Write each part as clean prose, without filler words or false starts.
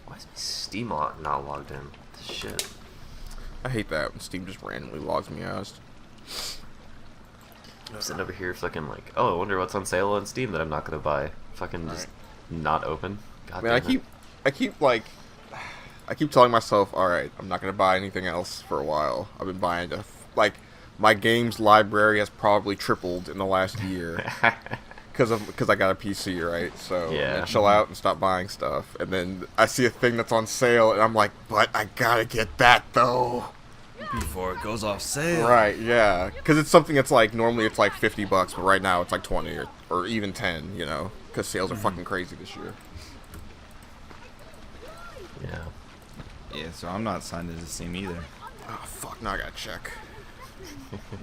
Why is my Steam not logged in? Shit. I hate that when Steam just randomly logs me out. I'm sitting over here fucking like, oh, I wonder what's on sale on Steam that I'm not gonna buy. Fucking just not open. God Man, damn I keep telling myself, all right, I'm not gonna buy anything else for a while. I've been buying my games library has probably tripled in the last year because I got a PC, right? So I'm gonna chill out and stop buying stuff, and then I see a thing that's on sale, and I'm like, but I gotta get that though. Before it goes off sale. Right, yeah. Because it's something that's like, normally it's like $50, but right now it's like 20 or even 10, you know? Because sales are fucking crazy this year. Yeah. Yeah, so I'm not signed into Steam either. Oh, fuck, now I gotta check.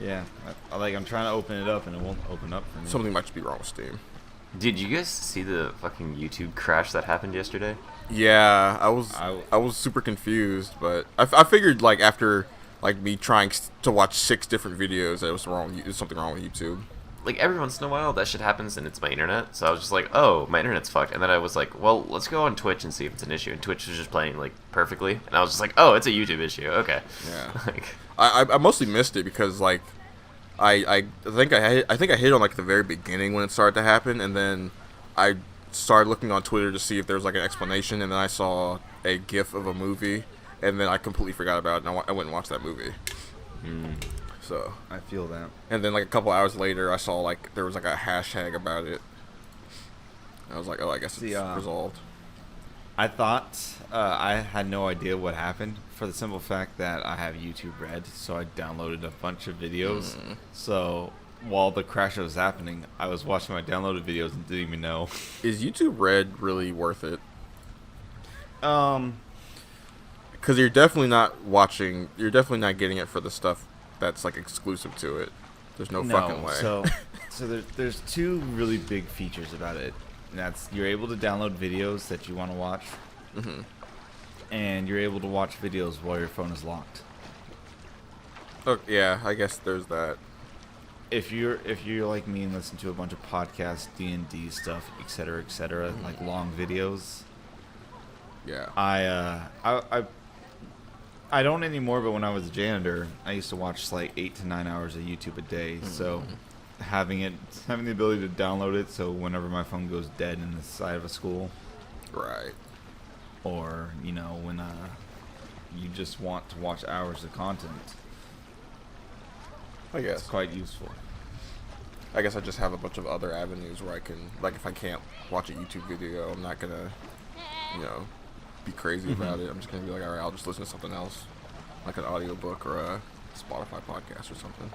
Yeah, I'm trying to open it up and it won't open up for me. Something might just be wrong with Steam. Did you guys see the fucking YouTube crash that happened yesterday? Yeah, I was super confused, but I figured, like, after, like, me trying to watch 6 different videos, that it was something wrong with YouTube. Like, every once in a while that shit happens and it's my internet, so I was just like, oh, my internet's fucked. And then I was like, well, let's go on Twitch and see if it's an issue. And Twitch was just playing, like, perfectly. And I was just like, oh, it's a YouTube issue. Okay. Yeah. Like, I mostly missed it because, like, I think I hit on, like, the very beginning when it started to happen, and then I started looking on Twitter to see if there was, like, an explanation, and then I saw a GIF of a movie, and then I completely forgot about it, and I went and watched that movie. So I feel that. And then, like, a couple hours later, I saw, like, there was, like, a hashtag about it. I was like, oh, I guess it's resolved. I thought I had no idea what happened for the simple fact that I have YouTube Red, so I downloaded a bunch of videos. So while the crash was happening, I was watching my downloaded videos and didn't even know. Is YouTube Red really worth it? Um, Because you're definitely not getting it for the stuff that's, like, exclusive to it. There's no fucking way. So there's 2 really big features about it. And that's you're able to download videos that you want to watch, and you're able to watch videos while your phone is locked. Oh, yeah, I guess there's that. If you're like me and listen to a bunch of podcasts, D&D stuff, etc., like long videos. Yeah. I don't anymore, but when I was a janitor, I used to watch like 8 to 9 hours of YouTube a day. So having the ability to download it, so whenever my phone goes dead in the side of a school, Right. or when you just want to watch hours of content, I guess. it's quite useful. I guess I just have a bunch of other avenues where I can, like, if I can't watch a YouTube video, I'm not gonna, be crazy about it. I'm just gonna be like, alright, I'll just listen to something else, like an audiobook or a Spotify podcast or something.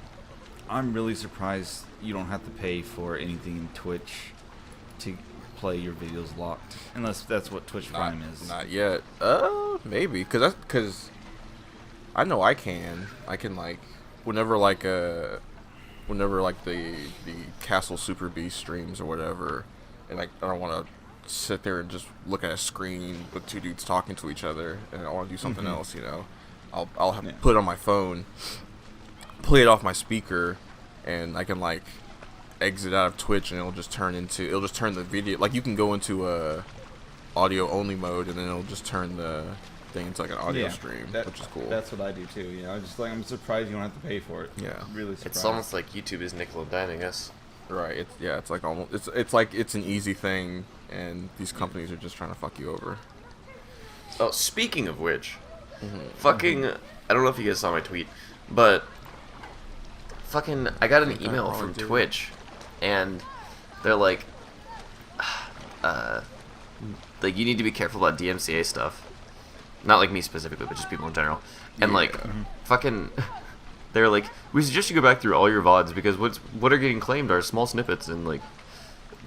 I'm really surprised you don't have to pay for anything in Twitch to play your videos locked, unless that's what Twitch Prime is. Not yet. Maybe, because I know I can, like, whenever the Castle Super Beast streams or whatever, and I don't want to sit there and just look at a screen with 2 dudes talking to each other, and I want to do something else, I'll put it on my phone, play it off my speaker, and I can, like, exit out of Twitch, and it'll just turn the video, like, you can go into a audio only mode, and then it'll just turn the thing into, like, an audio stream, which is cool. That's what I do too. I'm surprised you don't have to pay for it. Yeah, really surprised. it's almost like YouTube is nickel and diming us. Right. It's like almost it's like it's an easy thing, and these companies are just trying to fuck you over. Oh, speaking of which, fucking, I don't know if you guys saw my tweet, but fucking, I got an email from Twitch, and they're like, like, you need to be careful about DMCA stuff. Not like me specifically, but just people in general. And fucking, they're like, we suggest you go back through all your VODs because what are getting claimed are small snippets and, like,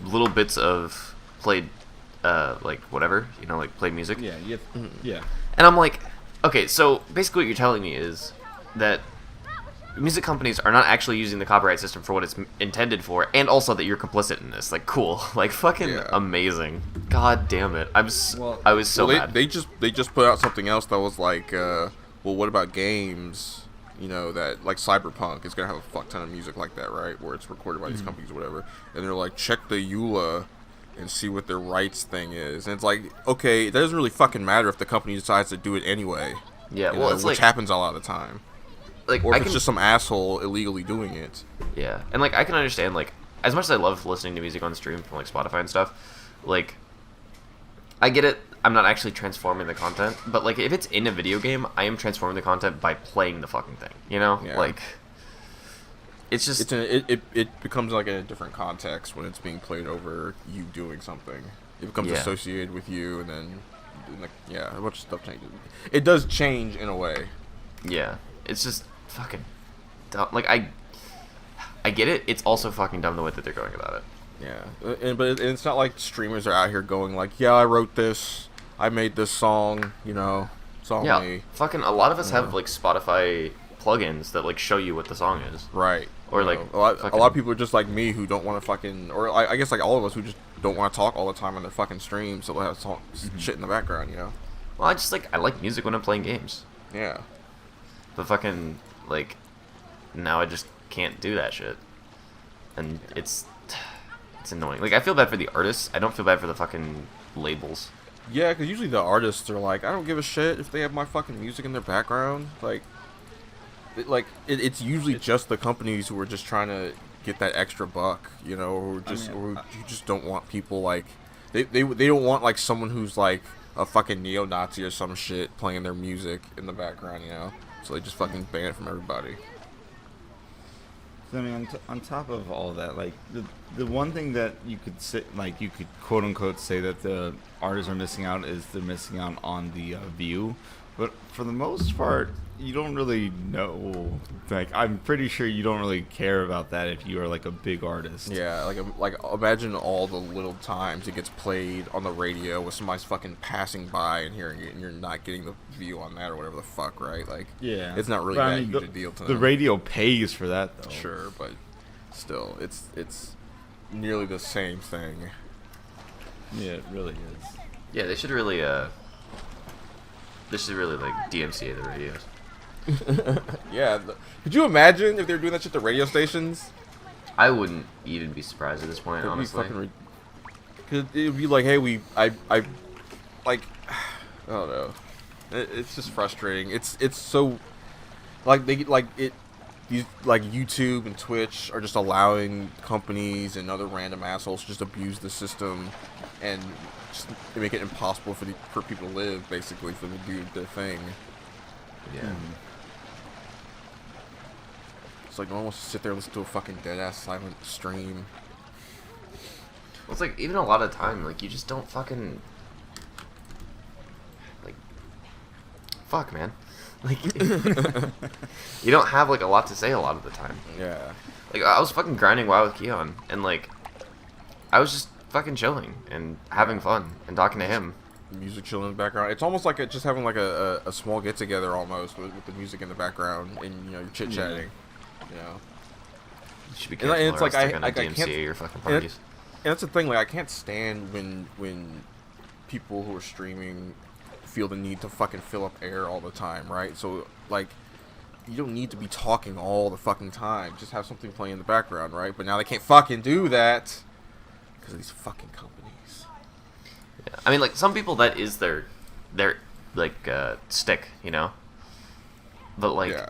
little bits of played, like, whatever, like, played music. Yeah, yeah. And I'm like, okay, so basically what you're telling me is that music companies are not actually using the copyright system for what it's intended for, and also that you're complicit in this. Like, cool. Like, fucking amazing. God damn it. I was so mad. They just put out something else that was like, well, what about games? That, like, Cyberpunk is gonna have a fuck ton of music like that, right? Where it's recorded by these companies or whatever. And they're like, check the EULA, and see what their rights thing is. And it's like, okay, it doesn't really fucking matter if the company decides to do it anyway. Yeah, you well, know, it's which like happens a lot of the time. like Or I if can it's just some asshole illegally doing it. yeah, and like I can understand like as much as I love listening to music on stream from like Spotify and stuff, like I get it. I'm not actually transforming the content, but like if it's in a video game, I am transforming the content by playing the fucking thing. You know, Yeah. like it's just It becomes like in a different context when it's being played over you doing something. It becomes Yeah. associated with you, and then like yeah, a bunch of stuff changes. It does change in a way. yeah, it's just fucking dumb. Like I get it. It's also fucking dumb the way that they're going about it. Yeah, but it's not like streamers are out here going like, yeah, I wrote this, I made this song, you know, it's all Yeah, me. fucking a lot of us have like Spotify plugins that like show you what the song is. Right. Or You like know, a fucking- lot of people are just like me who don't want to fucking, or I guess like all of us who just don't want to talk all the time on their fucking streams, so they'll have shit in the background, you know. Well, I like music when I'm playing games, Yeah. but fucking like now I just can't do that shit, and it's annoying. Like I feel bad for the artists. I don't feel bad for the fucking labels. Yeah, because usually the artists are like, I don't give a shit if they have my fucking music in their background. It's usually just the companies who are just trying to get that extra buck, you know, or who just don't want people like they don't want like someone who's like a fucking neo-Nazi or some shit playing their music in the background, you know. So they just fucking ban it from everybody. I mean, on top of all that, like the one thing that you could say, like you could quote unquote say that the artists are missing out is they're missing out on the view, but for the most part, you don't really know. Like I'm pretty sure you don't really care about that if you are like a big artist. Yeah, like imagine all the little times it gets played on the radio with somebody's fucking passing by and hearing it, and you're not getting the view on that or whatever the fuck, right? Like, Yeah, it's not really But, that I mean, huge a deal to the them. radio pays for that though. Sure, but still, it's nearly the same thing. Yeah, it really is. Yeah, they should really like DMCA the radios. Yeah, could you imagine if they were doing that shit to radio stations? I wouldn't even be surprised at this point, It'd be honestly. fucking. Cause it'd be like, hey, I like, I don't know. It's just frustrating. It's so, like these like YouTube and Twitch are just allowing companies and other random assholes to just abuse the system and just make it impossible for people to live, basically, for them to do their thing. Yeah. It's like no one wants to sit there and listen to a fucking dead-ass silent stream. Well, it's like even a lot of time, like you just don't fucking like fuck, man. Like you don't have like a lot to say a lot of the time. Yeah. Like I was fucking grinding WoW with Keon, and like I was just fucking chilling and having fun and talking to him. Music chilling in the background. It's almost like just having like a small get together almost with the music in the background and you know you're chit chatting. You know. You should be And careful. it's like they're gonna I can't. DMCA your fucking parties. And that's the thing. Like I can't stand when people who are streaming feel the need to fucking fill up air all the time, right? So like you don't need to be talking all the fucking time. Just have something playing in the background, right? But now they can't fucking do that because of these fucking companies. Yeah. I mean, like some people that is their like stick, you know. But like, Yeah.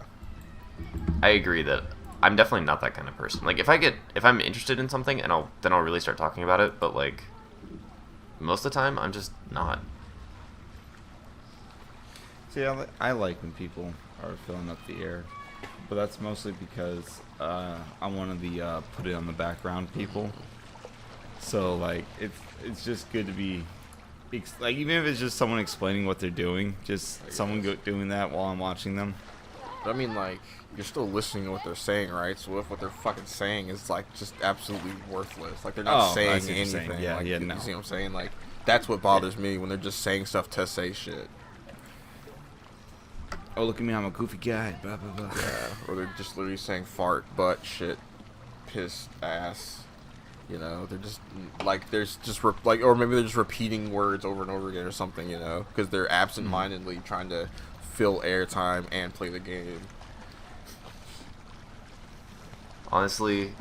I agree that I'm definitely not that kind of person. Like if I'm interested in something and I'll really start talking about it. But like most of the time, I'm just not. See, I like when people are filling up the air, but that's mostly because I'm one of the put it on the background people. So like it's just good to be like even if it's just someone explaining what they're doing, just someone doing that while I'm watching them. But I mean, like, you're still listening to what they're saying, right? So if what they're fucking saying is, like, just absolutely worthless. Like, they're not Oh, I saying see what you're saying. anything. Yeah, like, yeah, you no. see what I'm saying? Like, that's what bothers me when they're just saying stuff to say shit. Oh, look at me, I'm a goofy guy. Blah blah blah. Yeah. Or they're just literally saying fart, butt, shit, piss, ass. You know, they're just, like, there's just, or maybe they're just repeating words over and over again or something, you know? Because they're absent-mindedly trying to fill airtime and play the game. Honestly,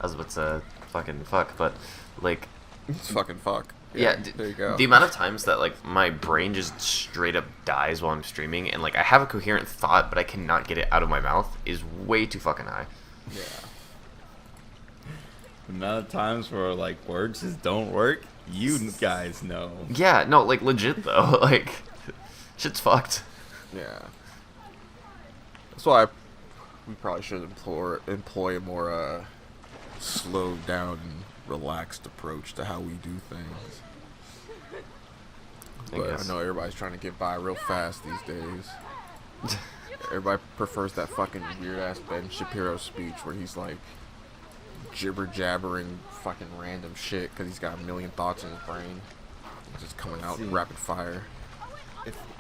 was about to fucking fuck, but like, It's fucking fuck. yeah, there you go. the amount of times that like my brain just straight up dies while I'm streaming, and like I have a coherent thought, but I cannot get it out of my mouth, is way too fucking high. Yeah. The amount of times where like words just don't work, you guys know. Yeah, no, like legit though, like shit's fucked. Yeah. That's why we probably should employ a more slowed down and relaxed approach to how we do things. But I know everybody's trying to get by real fast these days. Everybody prefers that fucking weird ass Ben Shapiro speech where he's like jibber jabbering fucking random shit because he's got a million thoughts in his brain, just coming out rapid fire.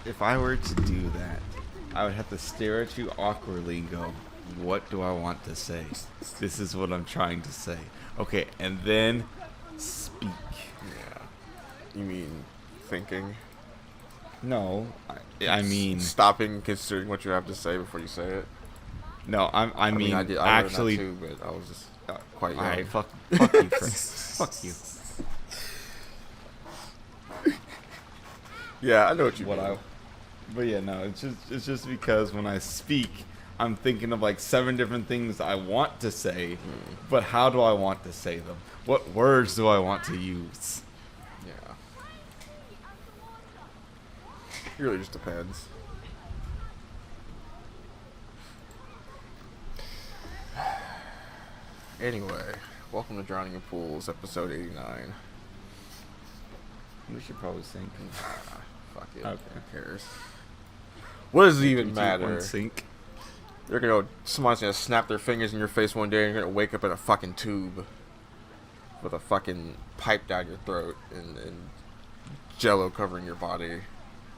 If I were to do that, I would have to stare at you awkwardly and go, what do I want to say? This is what I'm trying to say. Okay, and then speak. Yeah. You mean thinking? No, I mean stopping, considering what you have to say before you say it. No, I mean I learned actually. that too, but I was just quite young. Alright, fuck you, fuck you. Yeah, I know what you mean. But yeah, no, it's just because when I speak, I'm thinking of like 7 different things I want to say, but how do I want to say them? What words do I want to use? Yeah. It really just depends. Anyway, welcome to Drowning in Pools, episode 89. We should probably sync. Fuck it. Okay. Who cares? What does it even 3, 2, matter? 1, sync. Someone's gonna snap their fingers in your face one day and you're gonna wake up in a fucking tube with a fucking pipe down your throat and jello covering your body.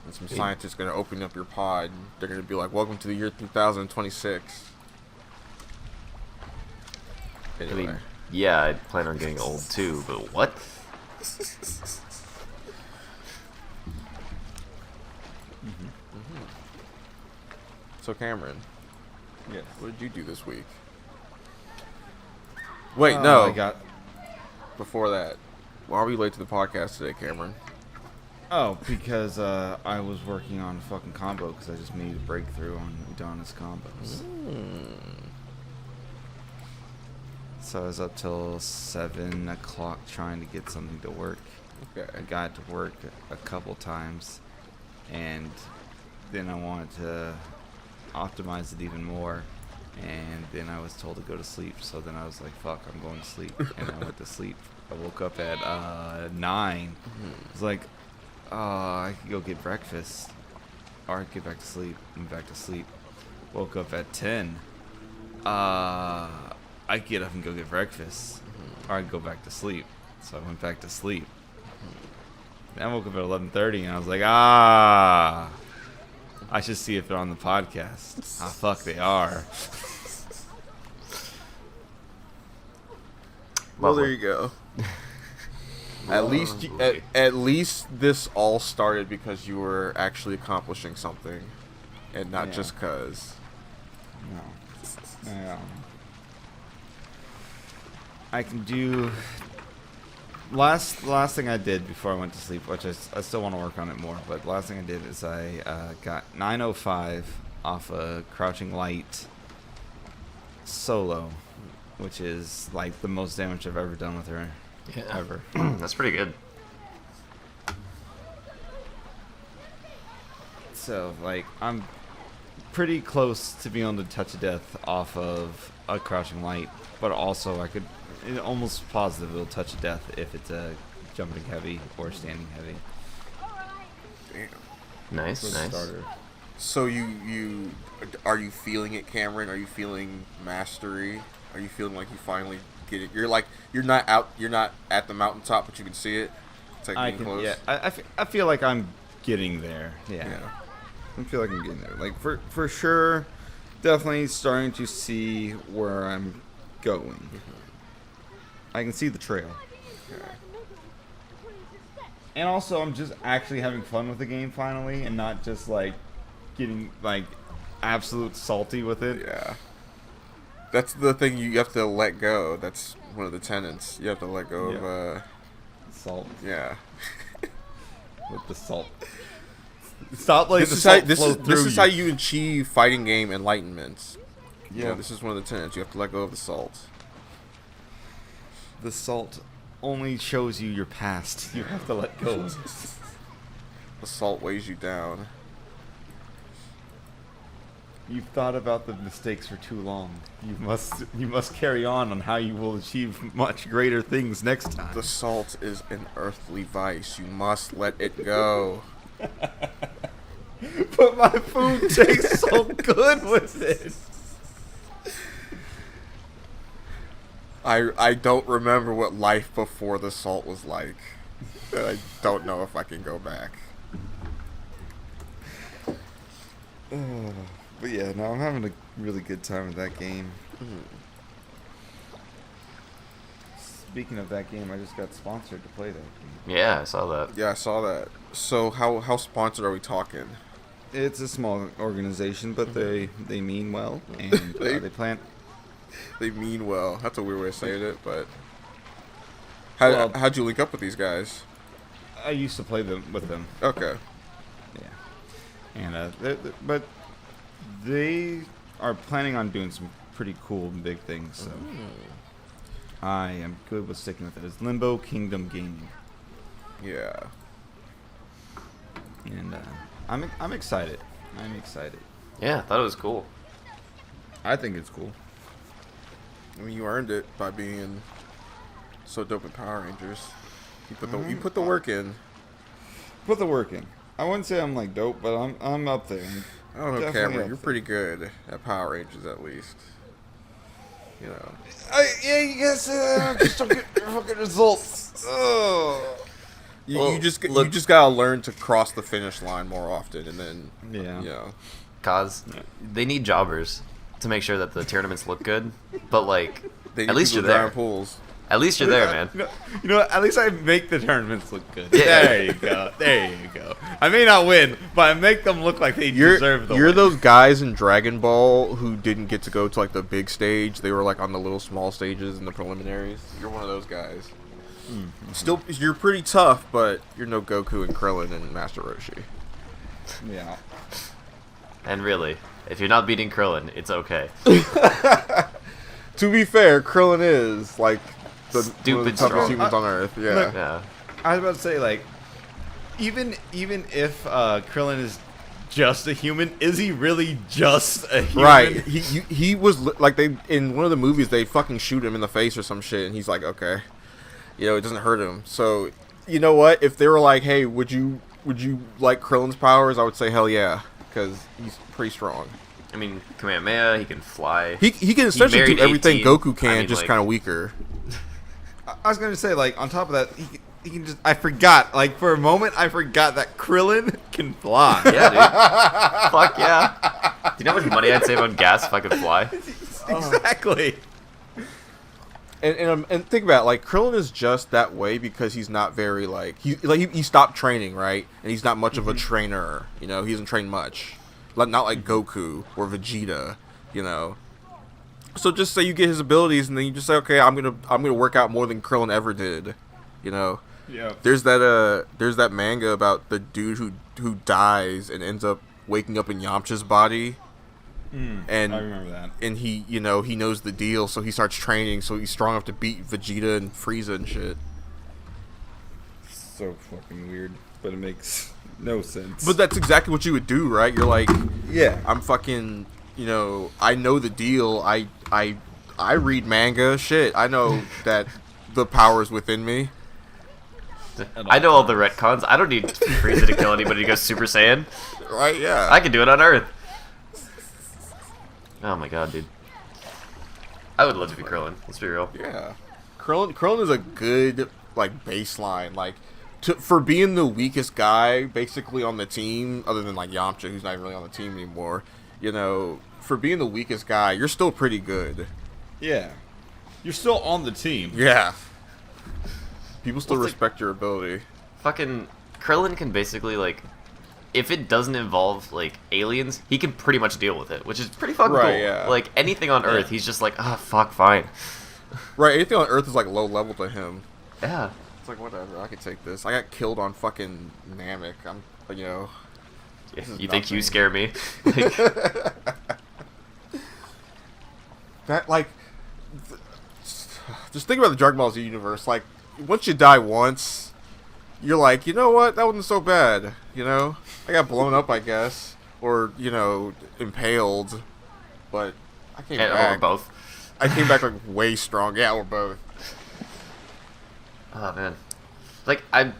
And some scientists gonna open up your pod and they're gonna be like, welcome to the year 2026. Anyway. I mean, yeah, I plan on getting old too, but what? So Cameron, Yes. what did you do this week? Wait, Oh, no. Before that, why are we late to the podcast today, Cameron? Oh, because I was working on a fucking combo because I just made a breakthrough on Udonis combos. So I was up till 7 o'clock trying to get something to work. Okay. I got to work a couple times, and then I wanted to optimize it even more, and then I was told to go to sleep. So then I was like, fuck, I'm going to sleep, and I went to sleep. I woke up at 9. I was like, I could go get breakfast, or I could get back to sleep. Went back to sleep. Woke up at 10. I could get up and go get breakfast, or I could go back to sleep. So I went back to sleep. Then I woke up at 11:30, and I was like, I should see if they're on the podcast. Fuck, they are. Well, there you go. At least this all started because you were actually accomplishing something, and not just cause. No. I can do. Last thing I did before I went to sleep, which I still want to work on it more, but last thing I did is I got 905 off a Crouching Light solo, which is like the most damage I've ever done with her. Yeah. Ever. That's pretty good. So, like, I'm pretty close to being able to touch a death off of a Crouching Light, but also I could almost positive it'll touch a death if it's a jumping heavy or standing heavy. Damn. Nice, For the nice. starter. So you are you feeling it, Cameron? Are you feeling mastery? Are you feeling like you finally get it? You're not at the mountaintop, but you can see it. It's like getting close. Yeah, I feel like I'm getting there. Yeah. Yeah. I feel like I'm getting there. Like for sure, definitely starting to see where I'm going. I can see the trail. Okay. And also, I'm just actually having fun with the game finally, and not just like getting like absolute salty with it. Yeah. That's the thing you have to let go. That's one of the tenants. You have to let go of Salt. yeah. With the salt. Stop letting This is how you achieve fighting game enlightenment. Yeah. This is one of the tenets. You have to let go of the salt. The salt only shows you your past. You have to let go. The salt weighs you down. You've thought about the mistakes for too long. You must carry on how you will achieve much greater things next time. The salt is an earthly vice. You must let it go. But my food tastes so good with it. I don't remember what life before the salt was like. And I don't know if I can go back. But yeah, no, I'm having a really good time with that game. Speaking of that game, I just got sponsored to play that game. Yeah, I saw that. Yeah, I saw that. So how sponsored are we talking? It's a small organization, but they mean well, and they plan. They mean well. That's a weird way of saying it, but how'd you link up with these guys? I used to play with them. Okay. Yeah, and but they are planning on doing some pretty cool and big things. So I am good with sticking with it. It's Limbo Kingdom Gaming. Yeah. And I'm excited. I'm excited. Yeah, I thought it was cool. I think it's cool. I mean, you earned it by being so dope in Power Rangers. You put the work in. Put the work in. I wouldn't say I'm like dope, but I'm up there. I don't know, Definitely Cameron. up You're there. pretty good at Power Rangers, at least. You know. Yeah, you guys just don't get your fucking results. You just gotta learn to cross the finish line more often, and then you know. Cause they need jobbers to make sure that the tournaments look good. But like, They need at least you're people there. drawing pools. At least you're there, man. You know what? At least I make the tournaments look good. Yeah. There you go. There you go. I may not win, but I make them look like they deserve the You're win. those guys in Dragon Ball who didn't get to go to like the big stage. They were like on the little small stages in the preliminaries. You're one of those guys. Mm-hmm. Still, you're pretty tough, but you're no Goku and Krillin and Master Roshi. Yeah. And really, if you're not beating Krillin, it's okay. To be fair, Krillin is like one of the Stupid toughest strong. humans on Earth. Yeah. Look, Yeah. I was about to say, like, even if Krillin is just a human, is he really just a human? Right. He was like they in one of the movies they fucking shoot him in the face or some shit, and he's like, okay, it doesn't hurt him. So you know what? If they were like, hey, would you like Krillin's powers? I would say hell yeah, because he's pretty strong. I mean, Kamehameha, he can fly. He can essentially married do everything 18. Goku can, I mean, just like- kind of weaker. I was gonna say, like, on top of that, he can just. I forgot, like, for a moment, I forgot that Krillin can fly. Yeah, dude. Fuck yeah. Do you know how much money I'd save on gas if I could fly? Exactly. And think about it, like Krillin is just that way because he's not very he stopped training, right? And he's not much of a trainer, He doesn't train much, not like Goku or Vegeta, So just say you get his abilities, and then you just say, okay, I'm gonna work out more than Krillin ever did, Yeah. There's that manga about the dude who dies and ends up waking up in Yamcha's body. And I remember that. And he knows the deal, so he starts training, so he's strong enough to beat Vegeta and Frieza and shit. So fucking weird, but it makes no sense. But that's exactly what you would do, right? You're like, yeah, I'm fucking, I know the deal. I read manga, shit. I know that the power is within me. I know all the retcons. I don't need Frieza to kill anybody to go Super Saiyan. Right? Yeah. I can do it on Earth. Oh my god, dude. I would love to be Krillin. Let's be real. Yeah. Krillin is a good baseline, for being the weakest guy basically on the team, other than Yamcha, who's not even really on the team anymore. For being the weakest guy, you're still pretty good. Yeah. You're still on the team. Yeah. People still What's respect your ability. Fucking Krillin can basically if it doesn't involve aliens, he can pretty much deal with it, which is pretty fucking Right, cool. yeah. Anything on Earth, he's just fuck, fine. Right, anything on Earth is like low level to him. Yeah. It's like, whatever, I can take this. I got killed on fucking Namek. I'm, you know. You think you nothing. scare me? Like, That, like, just think about the Dragon Ball Z universe. Like, once you die once, you're like, you know what? That wasn't so bad. You know? I got blown up, I guess. Or, you know, impaled. But I came back. or both. I came back, like, way strong. Yeah, or both. Oh man, like this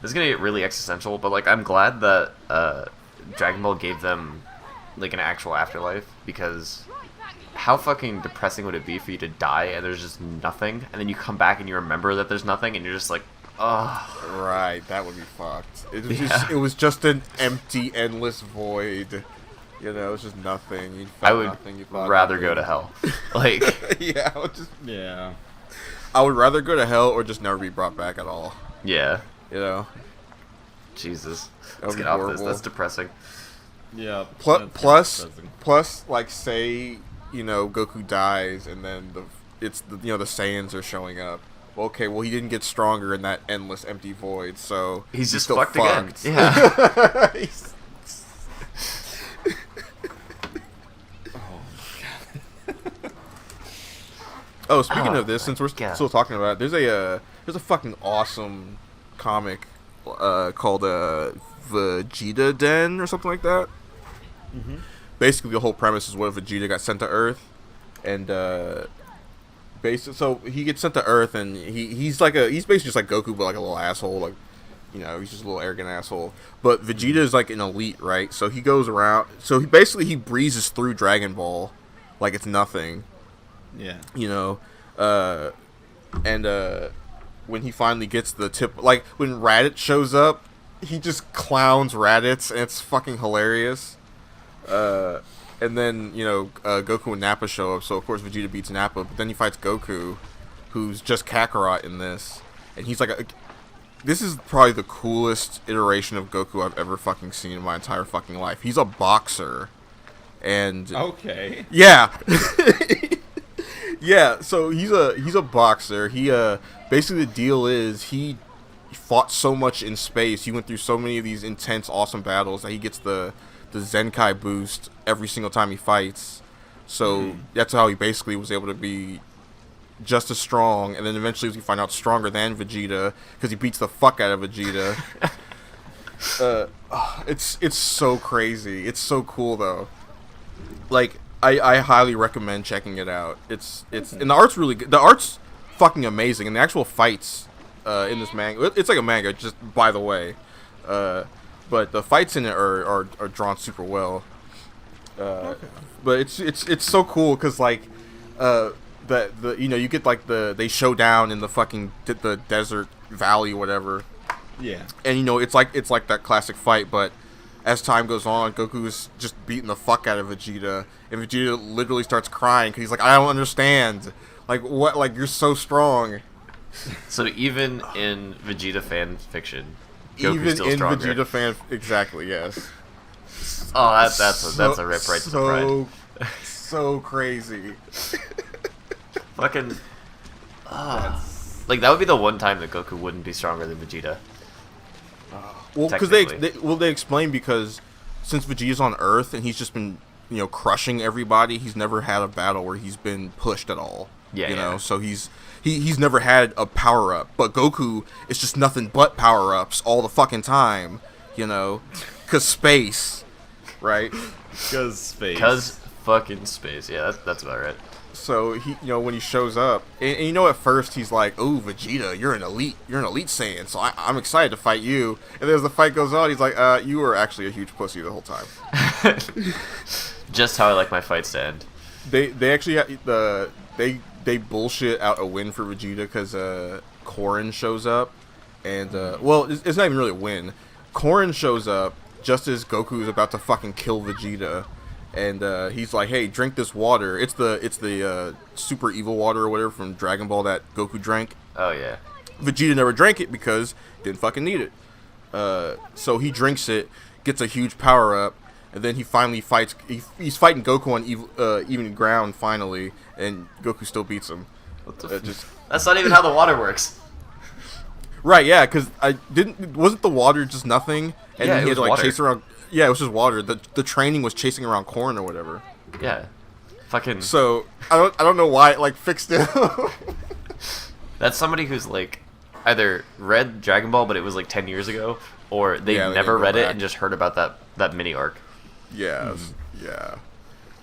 is gonna get really existential, but like I'm glad that Dragon Ball gave them like an actual afterlife, because how fucking depressing would it be for you to die and there's just nothing, and then you come back and you remember that there's nothing, and you're just like, oh. Right, that would be fucked. It was just an empty, endless void. You know, it's just nothing. You I would nothing, you thought rather nothing. go to hell. Like, Yeah, I would just. Yeah. I would rather go to hell or just never be brought back at all. yeah, You know. Jesus, That let's would be get off this. horrible. That's depressing. Yeah. Plus, like, say, you know, Goku dies and then the Saiyans are showing up. Well, okay, well, he didn't get stronger in that endless empty void, so He's just still fucked again. fucked. Yeah. He's- Oh, speaking of this, since we're God. still talking about it, there's a fucking awesome comic called Vegeta Den or something like that. Mm-hmm. Basically, the whole premise is what if Vegeta got sent to Earth, and so he gets sent to Earth, and he's basically just like Goku, but like a little asshole, like, you know, he's just a little arrogant asshole. But Vegeta is like an elite, right? So he goes around, so he breezes through Dragon Ball like it's nothing. Yeah. You know, and when he finally gets the tip, like when Raditz shows up, he just clowns Raditz, and it's fucking hilarious. And then, you know, Goku and Nappa show up, so of course Vegeta beats Nappa, but then he fights Goku, who's just Kakarot in this, and he's like this is probably the coolest iteration of Goku I've ever fucking seen in my entire fucking life. He's a boxer, and Okay. yeah. Yeah, so he's a boxer. He basically the deal is he fought so much in space. He went through so many of these intense, awesome battles that he gets the Zenkai boost every single time he fights. So that's how he basically was able to be just as strong, and then eventually we find out stronger than Vegeta because he beats the fuck out of Vegeta. It's so crazy. It's so cool though. Like, I highly recommend checking it out. It's and the art's really good. The art's fucking amazing, and the actual fights in this manga, it's like a manga, just by the way. But the fights in it are drawn super well. But it's so cool because like the you know, you get like they show down in the fucking the desert valley or whatever. Yeah. And you know, it's like that classic fight, but as time goes on, Goku's just beating the fuck out of Vegeta, and Vegeta literally starts crying because he's like, I don't understand. Like, what? Like, you're so strong. So even in Vegeta fan fiction, Goku's Even still in stronger. Vegeta fan, exactly, yes. Oh, that's a rip right to the pride. So crazy. Fucking. Like, that would be the one time that Goku wouldn't be stronger than Vegeta. Well, because they explain, because since Vegeta's on Earth and he's just been, you know, crushing everybody, he's never had a battle where he's been pushed at all. Yeah, you know, yeah. so he's never had a power up. But Goku is just nothing but power ups all the fucking time. You know, because space, right? Because space. Cause fucking space. Yeah, that's about right. So he, you know, when he shows up, and you know, at first he's like, "Oh, Vegeta, you're an elite Saiyan, so I'm excited to fight you." And then as the fight goes on, he's like, "You were actually a huge pussy the whole time." Just how I like my fights to end. They actually they bullshit out a win for Vegeta because Korin shows up, and well, it's not even really a win. Korin shows up just as Goku is about to fucking kill Vegeta. And he's like, "Hey, drink this water. It's the super evil water or whatever from Dragon Ball that Goku drank." Oh yeah. Vegeta never drank it because didn't fucking need it. So he drinks it, gets a huge power up, and then he finally fights. He's fighting Goku on even ground finally, and Goku still beats him. That's not even how the water works. Right, yeah, because wasn't the water just nothing? And Yeah, then it he had was to, like, water. chase around. Yeah, it was just water. The training was chasing around corn or whatever. Yeah. Fucking. So I don't know why it like fixed it. That's somebody who's like either read Dragon Ball, but it was like 10 years ago, or they Yeah, they never didn't go read it back. and just heard about that mini arc. Yeah, yeah.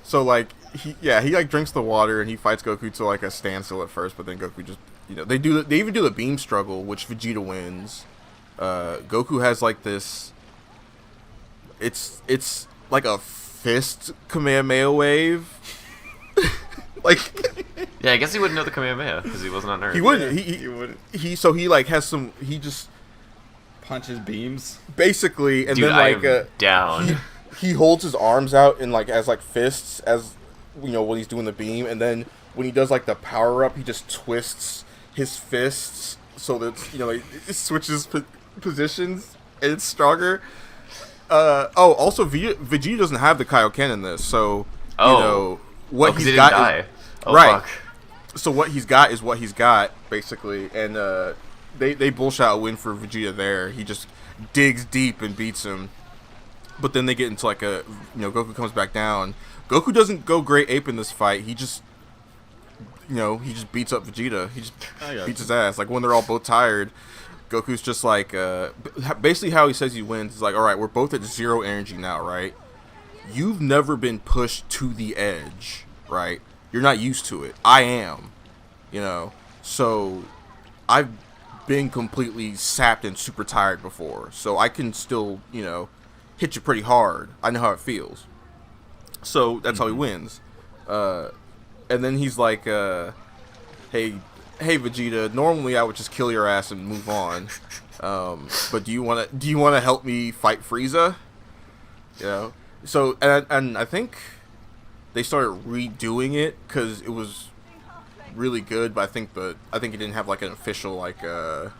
So like he like drinks the water and he fights Goku to like a standstill at first, but then Goku just they even do the beam struggle, which Vegeta wins. Goku has like this. It's like a fist Kamehameha wave. Like Yeah, I guess he wouldn't know the Kamehameha because he wasn't on Earth. he wouldn't. He wouldn't He like has some. He just punches beams. basically and Dude, then I like am down. he holds his arms out and like as like fists as when he's doing the beam, and then when he does like the power up, he just twists his fists so that it switches positions and it's stronger. Also Vegeta doesn't have the Kaioken in this, so what 'cause he's he got didn't die. Oh, right. fuck. So what he's got is what he's got basically, and they bullshit a win for Vegeta there. He just digs deep and beats him. But then they get into like Goku comes back down. Goku doesn't go great ape in this fight. He just he just beats up Vegeta. He just beats his ass. Like when they're all both tired, Goku's just like basically how he says he wins is like, all right, we're both at 0 energy now, right? You've never been pushed to the edge, right? You're not used to it. I am, so I've been completely sapped and super tired before, so I can still hit you pretty hard. I know how it feels. So that's how he wins. And then he's like, hey Vegeta, normally I would just kill your ass and move on. But do you want to help me fight Frieza? So and I think they started redoing it cuz it was really good, but I think it didn't have like an official like it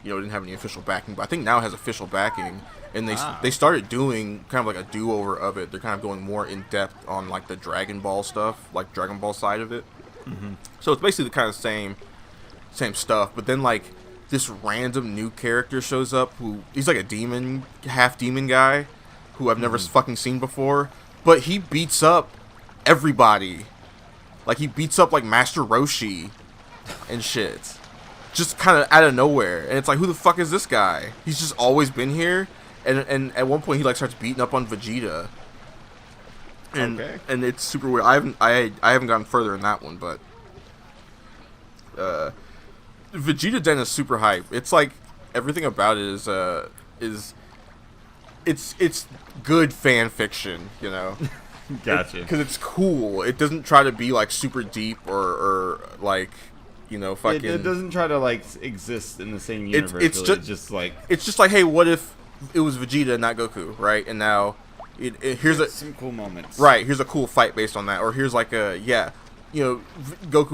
didn't have any official backing, but I think now it has official backing. And they started doing kind of like a do-over of it. They're kind of going more in depth on like the Dragon Ball stuff, like Dragon Ball side of it. Mm-hmm. So it's basically the kind of same stuff. But then like this random new character shows up who he's like a half demon guy who I've never fucking seen before. But he beats up everybody. Like he beats up like Master Roshi and shit. Just kind of out of nowhere. And it's like, who the fuck is this guy? He's just always been here. And at one point he like starts beating up on Vegeta, and it's super weird. I haven't gotten further in that one, but Vegeta Den is super hype. It's like everything about it is it's good fan fiction, Gotcha. Because it's cool. It doesn't try to be like super deep or like fucking. It doesn't try to like exist in the same universe. It's just like hey, what if it was Vegeta, not Goku, right? And now, here's some cool moments. Right, here's a cool fight based on that. Or here's like Goku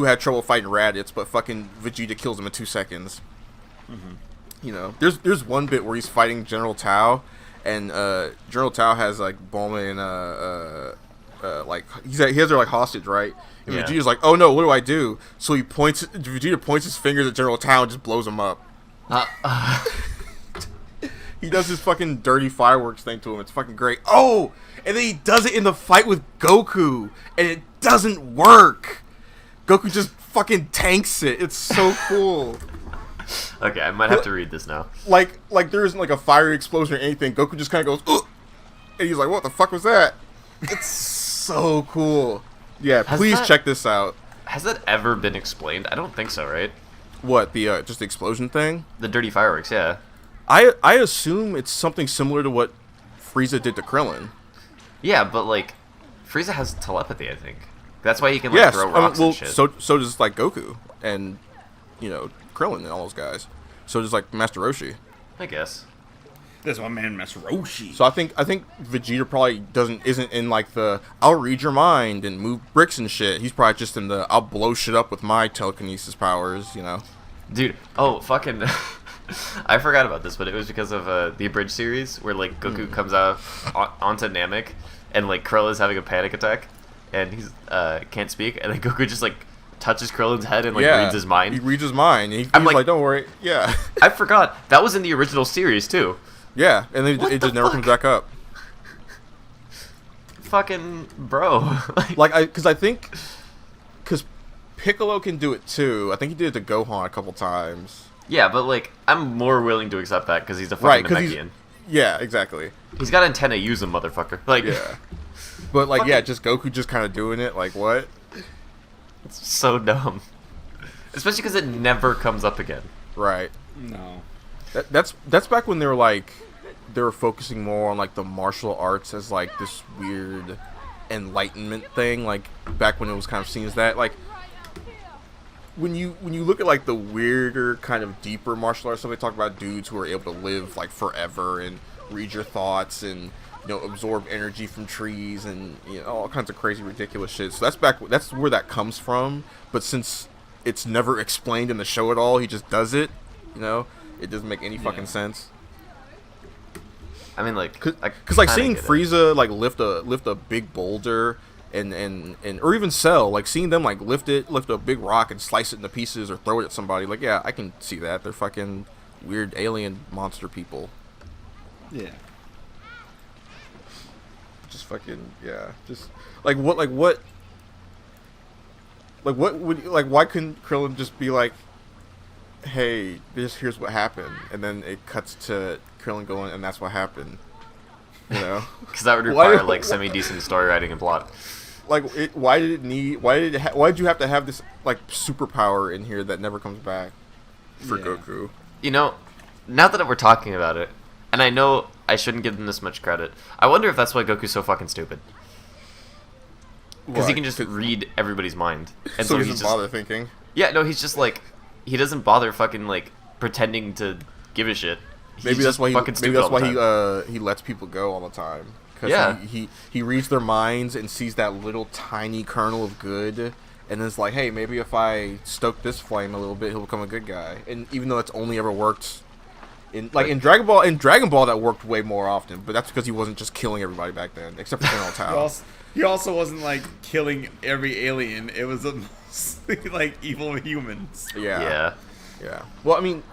had trouble fighting Raditz, but fucking Vegeta kills him in 2 seconds. Mm-hmm. There's one bit where he's fighting General Tao, and General Tao has like Bulma and like he has her like hostage, right? And Yeah. Vegeta's like, oh no, what do I do? So Vegeta points his fingers at General Tao and just blows him up. He does his fucking dirty fireworks thing to him. It's fucking great. Oh! And then he does it in the fight with Goku. And it doesn't work. Goku just fucking tanks it. It's so cool. Okay, I might have to read this now. Like there isn't like a fiery explosion or anything. Goku just kind of goes, ugh! And he's like, what the fuck was that? It's so cool. Yeah, please check this out. Has that ever been explained? I don't think so, right? What, the just the explosion thing? The dirty fireworks, yeah. I assume it's something similar to what Frieza did to Krillin. Yeah, but like, Frieza has telepathy, I think. That's why he can like throw rocks and shit. So does like Goku and Krillin and all those guys. So does like Master Roshi. I guess. That's my man, Master Roshi. So I think Vegeta probably isn't in like the I'll read your mind and move bricks and shit. He's probably just in the I'll blow shit up with my telekinesis powers, Dude, fucking I forgot about this, but it was because of the Abridged series where like Goku comes out onto Namek and like Krill is having a panic attack and he's can't speak, and then Goku just like touches Krillin's head and like Yeah, reads his mind. He reads his mind. He's I'm like, like, don't worry. Yeah. I forgot that was in the original series too. Yeah, and then What it the just never fuck? comes back up. Fucking bro. Because Piccolo can do it too. I think he did it to Gohan a couple times. Yeah, but like I'm more willing to accept that because he's a Right, fucking 'cause he's- Namekian. Yeah, exactly. He's got antenna. Use him, motherfucker. Like, Yeah. But like, yeah, Fucking- just Goku just kind of doing it. Like, what? it's so dumb. Especially because it never comes up again. Right. No. That's back when they were focusing more on like the martial arts as like this weird enlightenment thing. Like back when it was kind of seen as that. Like when you look at like the weirder kind of deeper martial arts stuff, they talk about dudes who are able to live like forever and read your thoughts and absorb energy from trees and all kinds of crazy ridiculous shit. So that's where that comes from. But since it's never explained in the show at all, he just does it. It doesn't make any fucking sense. I mean, like, Cause like kinda seeing get it. Frieza like lift a big boulder and or even Cell, like seeing them like lift a big rock and slice it into pieces or throw it at somebody, like yeah, I can see that. They're fucking weird alien monster people. Yeah. Just fucking yeah. Just like what would why couldn't Krillin just be like, hey, here's what happened, and then it cuts to Krillin going, and that's what happened. Because that would Why- require like semi-decent story writing and plot. Like, why did you have to have this like superpower in here that never comes back for Yeah. Goku? Now that we're talking about it, and I know I shouldn't give them this much credit, I wonder if that's why Goku's so fucking stupid. Because he Why? can just read everybody's mind, and So so he he's doesn't just bother thinking. yeah, no, he's just like he doesn't bother fucking like pretending to give a shit. He's Maybe that's just why he. fucking Maybe stupid that's all the why time. he lets people go all the time. Cause Yeah. he reads their minds and sees that little tiny kernel of good, and then it's like, hey, maybe if I stoke this flame a little bit, he'll become a good guy. And even though it's only ever worked in in Dragon Ball, that worked way more often. But that's because he wasn't just killing everybody back then, except for General Tao. He also wasn't like killing every alien. It was mostly like evil humans. Yeah. Well, I mean,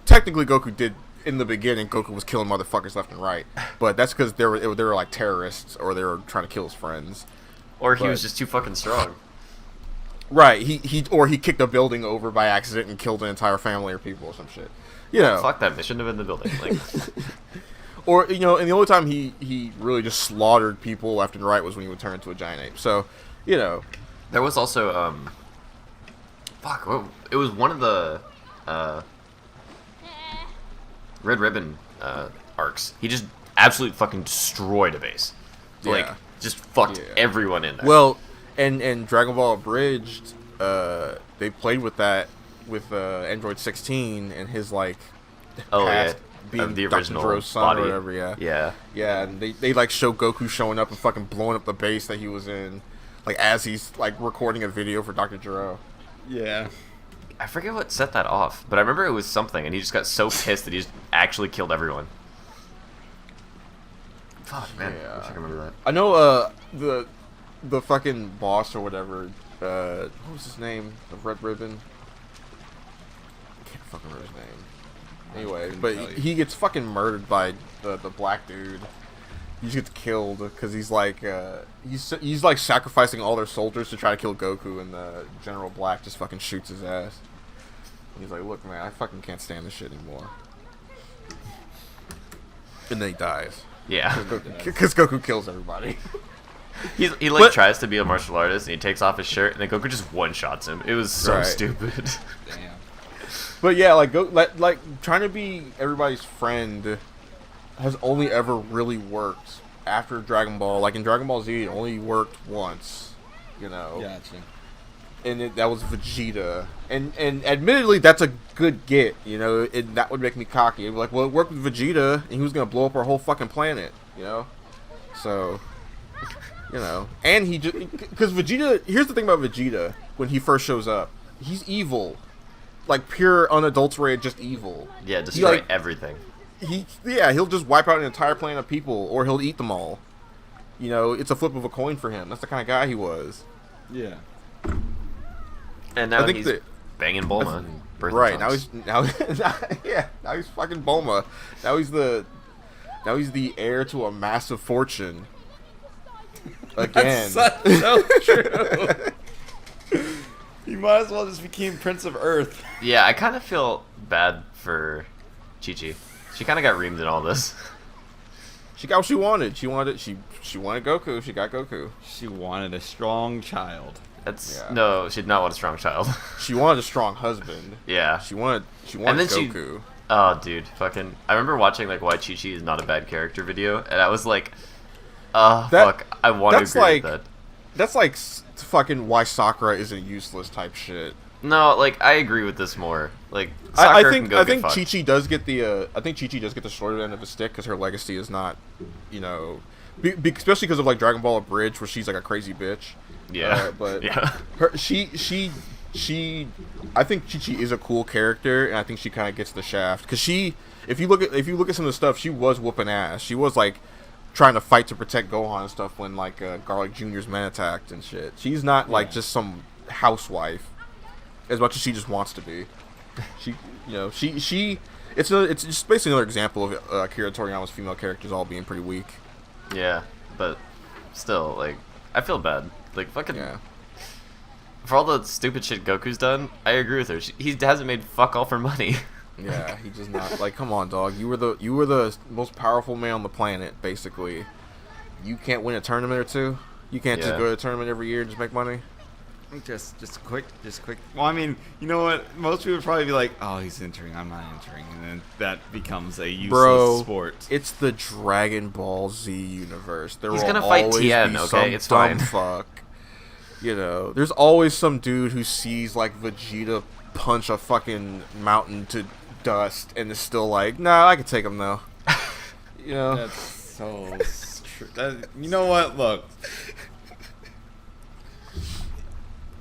technically Goku did. In the beginning, Goku was killing motherfuckers left and right, but that's because they were like terrorists or they were trying to kill his friends. Or he but- was just too fucking strong. Right. He kicked a building over by accident and killed an entire family or people or some shit. Fuck that, they shouldn't have been in the building. Like, Or and the only time he really just slaughtered people left and right was when he would turn into a giant ape. So, there was also it was one of the Red Ribbon arcs. He just absolutely fucking destroyed a base. Like, Yeah. just fucked Yeah. everyone in there. Well, and Dragon Ball Abridged, they played with that with Android 16 and his like oh past yeah, being of the Dr. original Gero's son body. or whatever. Yeah. Yeah. Yeah, and they like show Goku showing up and fucking blowing up the base that he was in, like as he's like recording a video for Dr. Gero. Yeah. I forget what set that off, but I remember it was something, and he just got so pissed that he just actually killed everyone. Fuck, man. Yeah. I wish I could remember that. I know the fucking boss or whatever. What was his name? The Red Ribbon. I can't fucking remember his name. Anyway, couldn't but tell you. he gets fucking murdered by the black dude. He just gets killed because he's like he's like sacrificing all their soldiers to try to kill Goku, and the General Black just fucking shoots his ass. And he's like, "Look, man, I fucking can't stand this shit anymore." And then he dies. Yeah. Because Goku kills everybody. He But- tries to be a martial artist, and he takes off his shirt, and then Goku just one-shots him. It was so Right. stupid. Damn. But yeah, like trying to be everybody's friend has only ever really worked after Dragon Ball. Like in Dragon Ball Z, it only worked once, Gotcha. and that was Vegeta. And admittedly, that's a good get, that would make me cocky. It'd be like, well, it worked with Vegeta, and he was gonna blow up our whole fucking planet, So, and he just because Vegeta. Here's the thing about Vegeta: when he first shows up, he's evil, like pure unadulterated, just evil. Yeah, He, destroy like, everything. he'll just wipe out an entire planet of people, or he'll eat them all. It's a flip of a coin for him. That's the kind of guy he was. Yeah. And now I think he's that, banging Bulma. in Birth of right Tongues. now he's fucking Bulma. Now he's the heir to a massive fortune. Again. That's so true. He might as well just became Prince of Earth. Yeah, I kind of feel bad for Chi-Chi. She kind of got reamed in all this. She got what she wanted. She wanted Goku. She got Goku. She wanted a strong child. No, she did not want a strong child. She wanted a strong husband. Yeah. She wanted And then Goku. Oh, dude, fucking! I remember watching like why Chi-Chi is not a bad character video, and I was like, fuck, I want to agree with that. That's like fucking why Sakura isn't useless type shit. No, like I agree with this more. Like I Sakura think can go get fucked. Chi-Chi does get the short end of the stick because her legacy is not, especially because of like Dragon Ball Abridged where she's like a crazy bitch. Yeah, but yeah. I think Chi-Chi is a cool character, and I think she kind of gets the shaft because if you look at some of the stuff, she was whooping ass. She was like trying to fight to protect Gohan and stuff when like Garlic Jr.'s men attacked and shit. She's not like just some housewife as much as she just wants to be. It's just basically another example of Akira Toriyama's female characters all being pretty weak. Yeah, but still, like, I feel bad. Like, fucking, Yeah. for all the stupid shit Goku's done, I agree with her. He hasn't made fuck all for money. Yeah, he just not like. Come on, dog. You were the most powerful man on the planet, basically. You can't win a tournament or two. You can't just go to a tournament every year and just make money. Just quick. Well, I mean, you know what? Most people would probably be like, "Oh, he's entering. I'm not entering," and then that becomes a useless sport. It's the Dragon Ball Z universe. He's gonna fight Tien, okay? It's fine. Fuck. There's always some dude who sees like Vegeta punch a fucking mountain to dust and is still like, "Nah, I can take him though." That's so true. You know what? Look.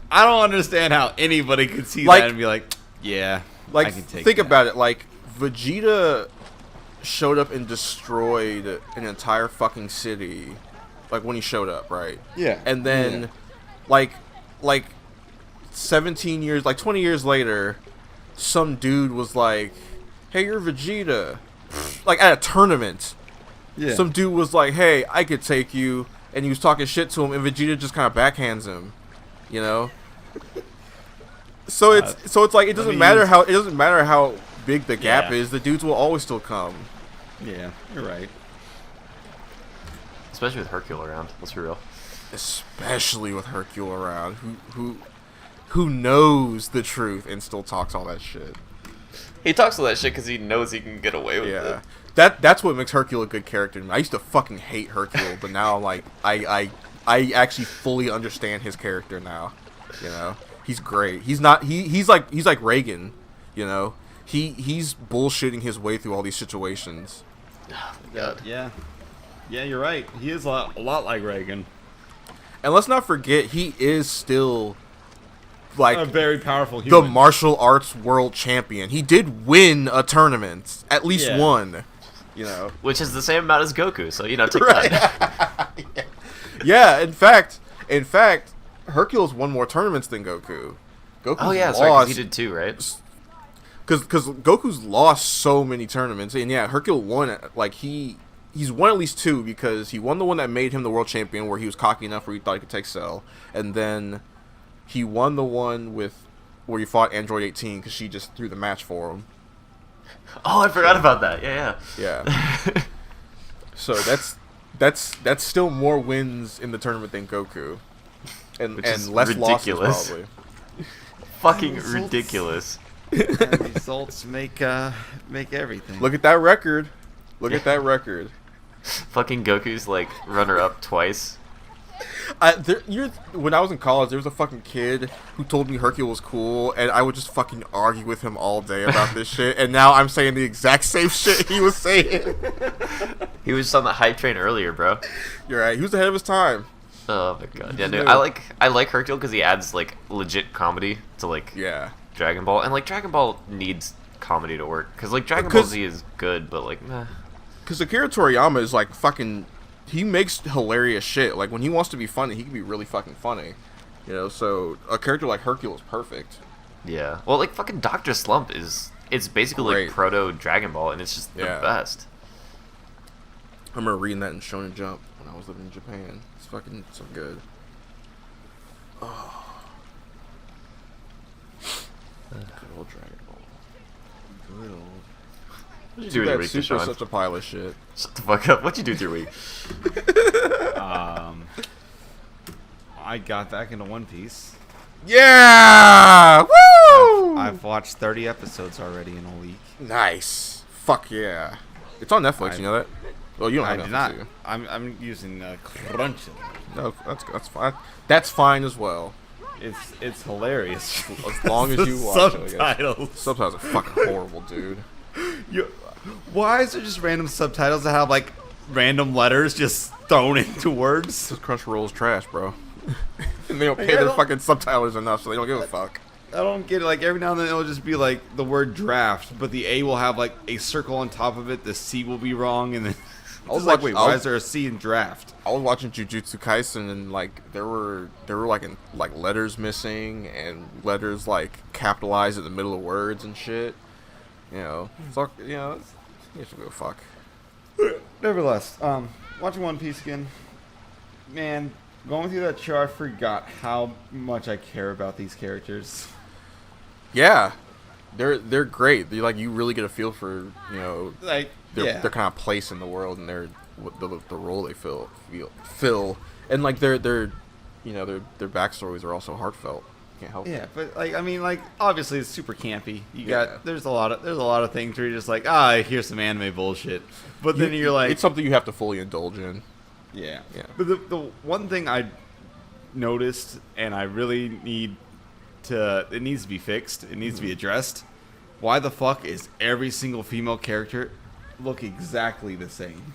I don't understand how anybody could see that and be like, yeah, like, I can take think that. about it. Like, Vegeta showed up and destroyed an entire fucking city. Like, when he showed up, right? Yeah. And then, like 17 years, like 20 years later, some dude was like, "Hey, you're Vegeta." Like, at a tournament. Yeah. Some dude was like, "Hey, I could take you." And he was talking shit to him, and Vegeta just kind of backhands him. So it's like it doesn't matter how big the gap is. The dudes will always still come. Yeah, you're right. Especially with Hercule around. Let's be real. Especially with Hercule around, who knows the truth and still talks all that shit. He talks all that shit because he knows he can get away with it. That's what makes Hercule a good character. I used to fucking hate Hercule, but now like I actually fully understand his character now. He's great. He's like Reagan. He's bullshitting his way through all these situations. Oh, God. Yeah, you're right. He is a lot like Reagan. And let's not forget, he is still like a very powerful human. The martial arts world champion. He did win a tournament, at least one. Which is the same amount as Goku. So take that. Yeah, in fact, Hercule's won more tournaments than Goku. That's right, 'cause he did too, right? Because Goku's lost so many tournaments, and Hercule won. Like he's won at least two because he won the one that made him the world champion, where he was cocky enough where he thought he could take Cell, and then he won the one where he fought Android 18 because she just threw the match for him. Oh, I forgot about that. Yeah. So that's still more wins in the tournament than Goku, and less ridiculous. losses probably. Fucking ridiculous. Results make everything. Look at that record. Fucking Goku's like runner up twice. When I was in college, there was a fucking kid who told me Hercule was cool, and I would just fucking argue with him all day about this shit. And now I'm saying the exact same shit he was saying. He was just on the hype train earlier, bro. You're right. He was ahead of his time. Oh my god. Yeah, dude. I like Hercule because he adds like legit comedy to like Dragon Ball, and like Dragon Ball needs comedy to work because like Dragon Ball Z is good, but like nah. Because Akira Toriyama is like fucking. He makes hilarious shit. Like when he wants to be funny, he can be really fucking funny. You know, so a character like Hercule is perfect. Yeah. Well, like fucking Doctor Slump it's basically Great. like proto Dragon Ball, and it's just the best. I remember reading that in Shonen Jump when I was living in Japan. It's fucking so good. Oh. Good old Dragon Ball. Good old. What'd you do with your week, Super's Deshaun? such a pile of shit. Shut the fuck up. What'd you do with your week? I got back into One Piece. Yeah! Woo! I've watched 30 episodes already in a week. Nice. Fuck yeah. It's on Netflix, you know that? Well, you don't have I do Netflix, not. do you? I'm using Crunchyroll. No, that's fine. That's fine as well. It's hilarious. As long as you watch it, I guess. subtitles. Subtitles are fucking horrible, dude. Why is there just random subtitles that have like random letters just thrown into words? This Crunchyroll's trash, bro. And they don't pay their fucking subtitlers enough, so they don't give a fuck. I don't get it. Like every now and then it'll just be like the word draft, but the A will have like a circle on top of it. The C will be wrong, and then I was like, wait, why is there a C in draft? I was watching Jujutsu Kaisen, and like there were like letters missing and letters like capitalized in the middle of words and shit. You know, so you know, you should go fuck. Nevertheless, watching One Piece again, man, going through that show, I forgot how much I care about these characters. Yeah, they're great. They, like, you really get a feel for, you know, Like, their kind of place in the world and their the role they fill, and like their you know their backstories are also heartfelt. Can't help it. Yeah, but like I mean, like obviously it's super campy. You Yeah. got there's a lot of things where you're just like, here's some anime bullshit. But then you're like, it's something you have to fully indulge in. yeah. Yeah. But the one thing I noticed, and I really it needs to be fixed. It needs to be addressed. Why the fuck is every single female character look exactly the same?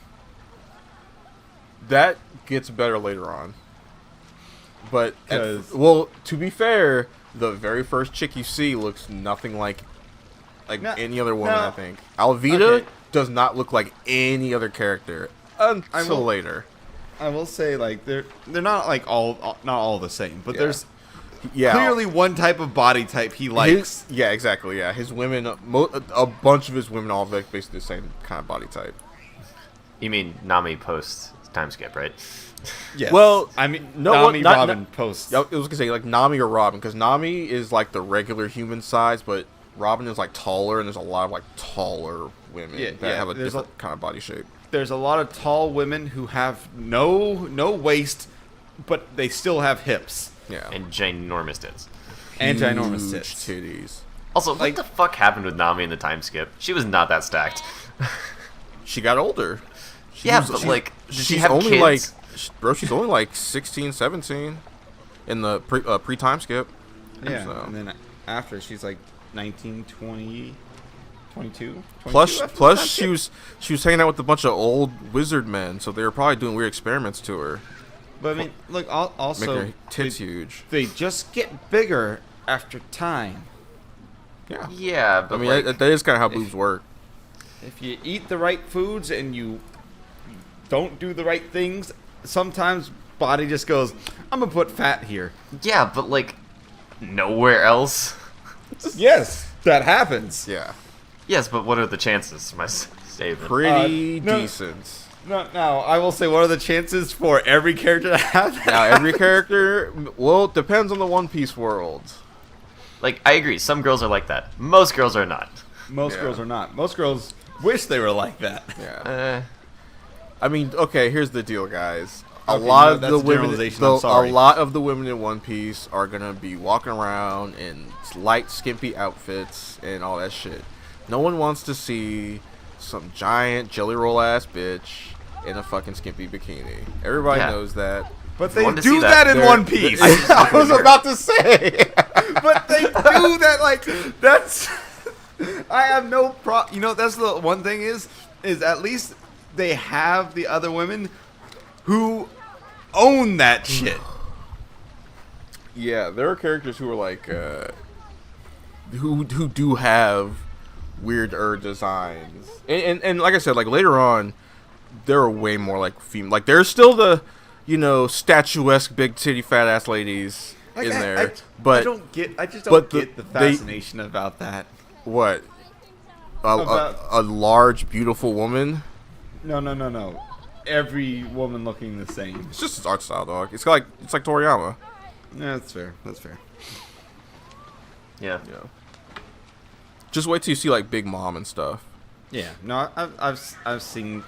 That gets better later on. But Because to be fair, the very first chick you see looks nothing like any other woman. I think Alvida does not look like any other character until later. I will say, like they're not like not all the same, but there's Yeah, clearly one type of body type he likes. Yeah, exactly. Yeah, his women, a bunch of his women all have basically the same kind of body type. You mean Nami post time skip, right? Yes. Well, I mean, no, Nami, not- Robin posts. I was gonna say like Nami or Robin, because Nami is like the regular human size, but Robin is like taller, and there's a lot of like taller women that have a different kind of body shape. There's a lot of tall women who have no waist, but they still have hips. Yeah, And ginormous tits. And ginormous Huge tits. titties. Also, Like- what the fuck happened with Nami in the time skip? She was not that stacked. She got older. She Yeah, was- but she- like, did she she's have only kids? bro, she's only like 16, 17 in the pre time skip. Yeah, So. and then after she's like 19, 20, 22. Plus, 22 after plus that she shit. was hanging out with a bunch of old wizard men, so they were probably doing weird experiments to her, But I mean, look, also making her tits huge. they just get bigger after time. Yeah, Yeah, I but mean like, that is kind of how boobs work. If you eat the right foods and you don't do the right things, sometimes body just goes, I'm gonna put fat here. yeah, but like, nowhere else. Yes, that happens. Yeah, Yes, but what are the chances, my statement? pretty no. decent. No, now I will say, what are the chances for every character to have that? Now every character, well, it depends on the One Piece world. Like, I agree, some girls are like that. Most girls are not. Most Yeah. girls are not. Most girls wish they were like that. Yeah, I mean, okay, here's the deal, guys. A Okay, lot no, of that's the a women, generalization, I'm sorry. a lot of the women in One Piece are gonna be walking around in light, skimpy outfits and all that shit. No one wants to see some giant jelly roll ass bitch in a fucking skimpy bikini. Everybody Yeah. knows that. But they wanted to do see that, that. in One Piece. I was about to say. But they do that, like, that's... I have no You know, that's the one thing is at least they have the other women who own that shit. Yeah, there are characters who are like, who do have weirder designs, and like I said, like later on, there are way more like female. Like there's still the, you know, statuesque big titty fat ass ladies Like, in I there. I but I just don't but get the fascination about that. what? About- A large, beautiful woman. No. Every woman looking the same. It's just his art style, dog. It's like Toriyama. Yeah, that's fair. That's fair. Yeah. You know. Just wait till you see like Big Mom and stuff. Yeah. No, I've seen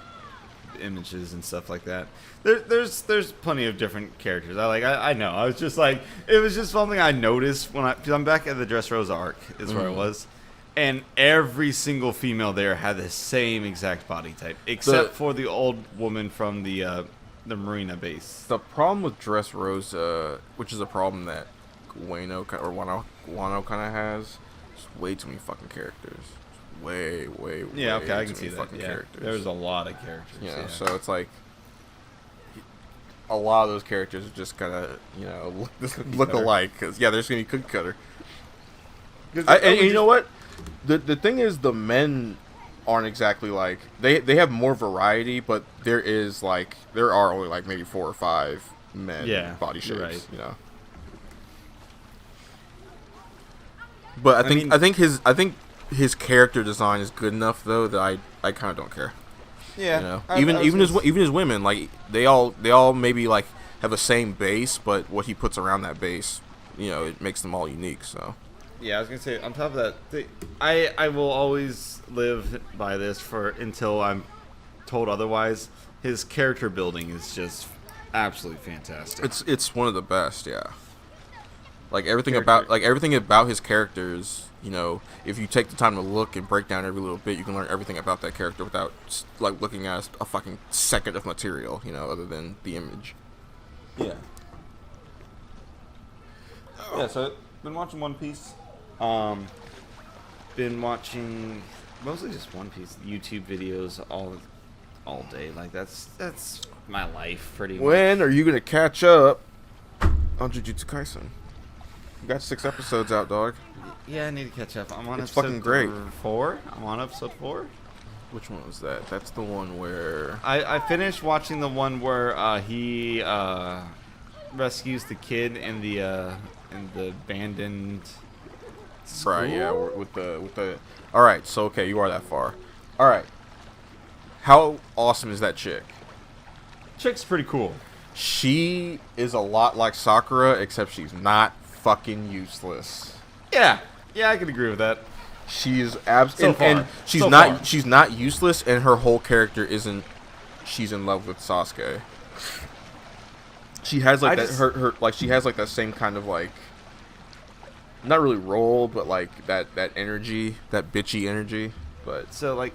images and stuff like that. There's plenty of different characters. I know. I was just like, it was just something I noticed because I'm back at the Dressrosa arc is where I was, and every single female there had the same exact body type except for the old woman from the Marina base. The problem with Dressrosa, which is a problem that Wano kind of has, is way too many fucking characters. Way Yeah, okay, I can too see many that. fucking Yeah, characters. there's a lot of characters. You know, Yeah. so it's like a lot of those characters are just kind of, you know, look alike. Because yeah, there's gonna be cookie cutter. And you know what? The thing is, the men aren't exactly like they have more variety, but there are only like maybe 4 or 5 men body shapes. right. You know. But I think his character design is good enough though that I kind of don't care. Yeah. You know? Even his women, like they all maybe like have the same base, but what he puts around that base, you know, it makes them all unique. So. Yeah, I was gonna say. On top of that, I will always live by this until I'm told otherwise. His character building is just absolutely fantastic. It's one of the best, yeah. Like everything about his characters, you know, if you take the time to look and break down every little bit, you can learn everything about that character without like looking at a fucking second of material, you know, other than the image. Yeah. Yeah. So been watching One Piece. Been watching mostly just One Piece YouTube videos all day. Like that's my life pretty much. When are you gonna catch up on Jujutsu Kaisen? You got 6 episodes out, dog. Yeah, I need to catch up. I'm on It's episode fucking great. 4. I'm on episode 4. Which one was that? That's the one where I finished watching the one where he rescues the kid in the abandoned school? Right, yeah, with the. All right, so okay, you are that far. All right, how awesome is that chick? Chick's pretty cool. She is a lot like Sakura, except she's not fucking useless. Yeah, I can agree with that. She's far. she's not useless, and her whole character isn't. She's in love with Sasuke. She has like she has like that same kind of like. Not really role, but like that energy, that bitchy energy. But So like,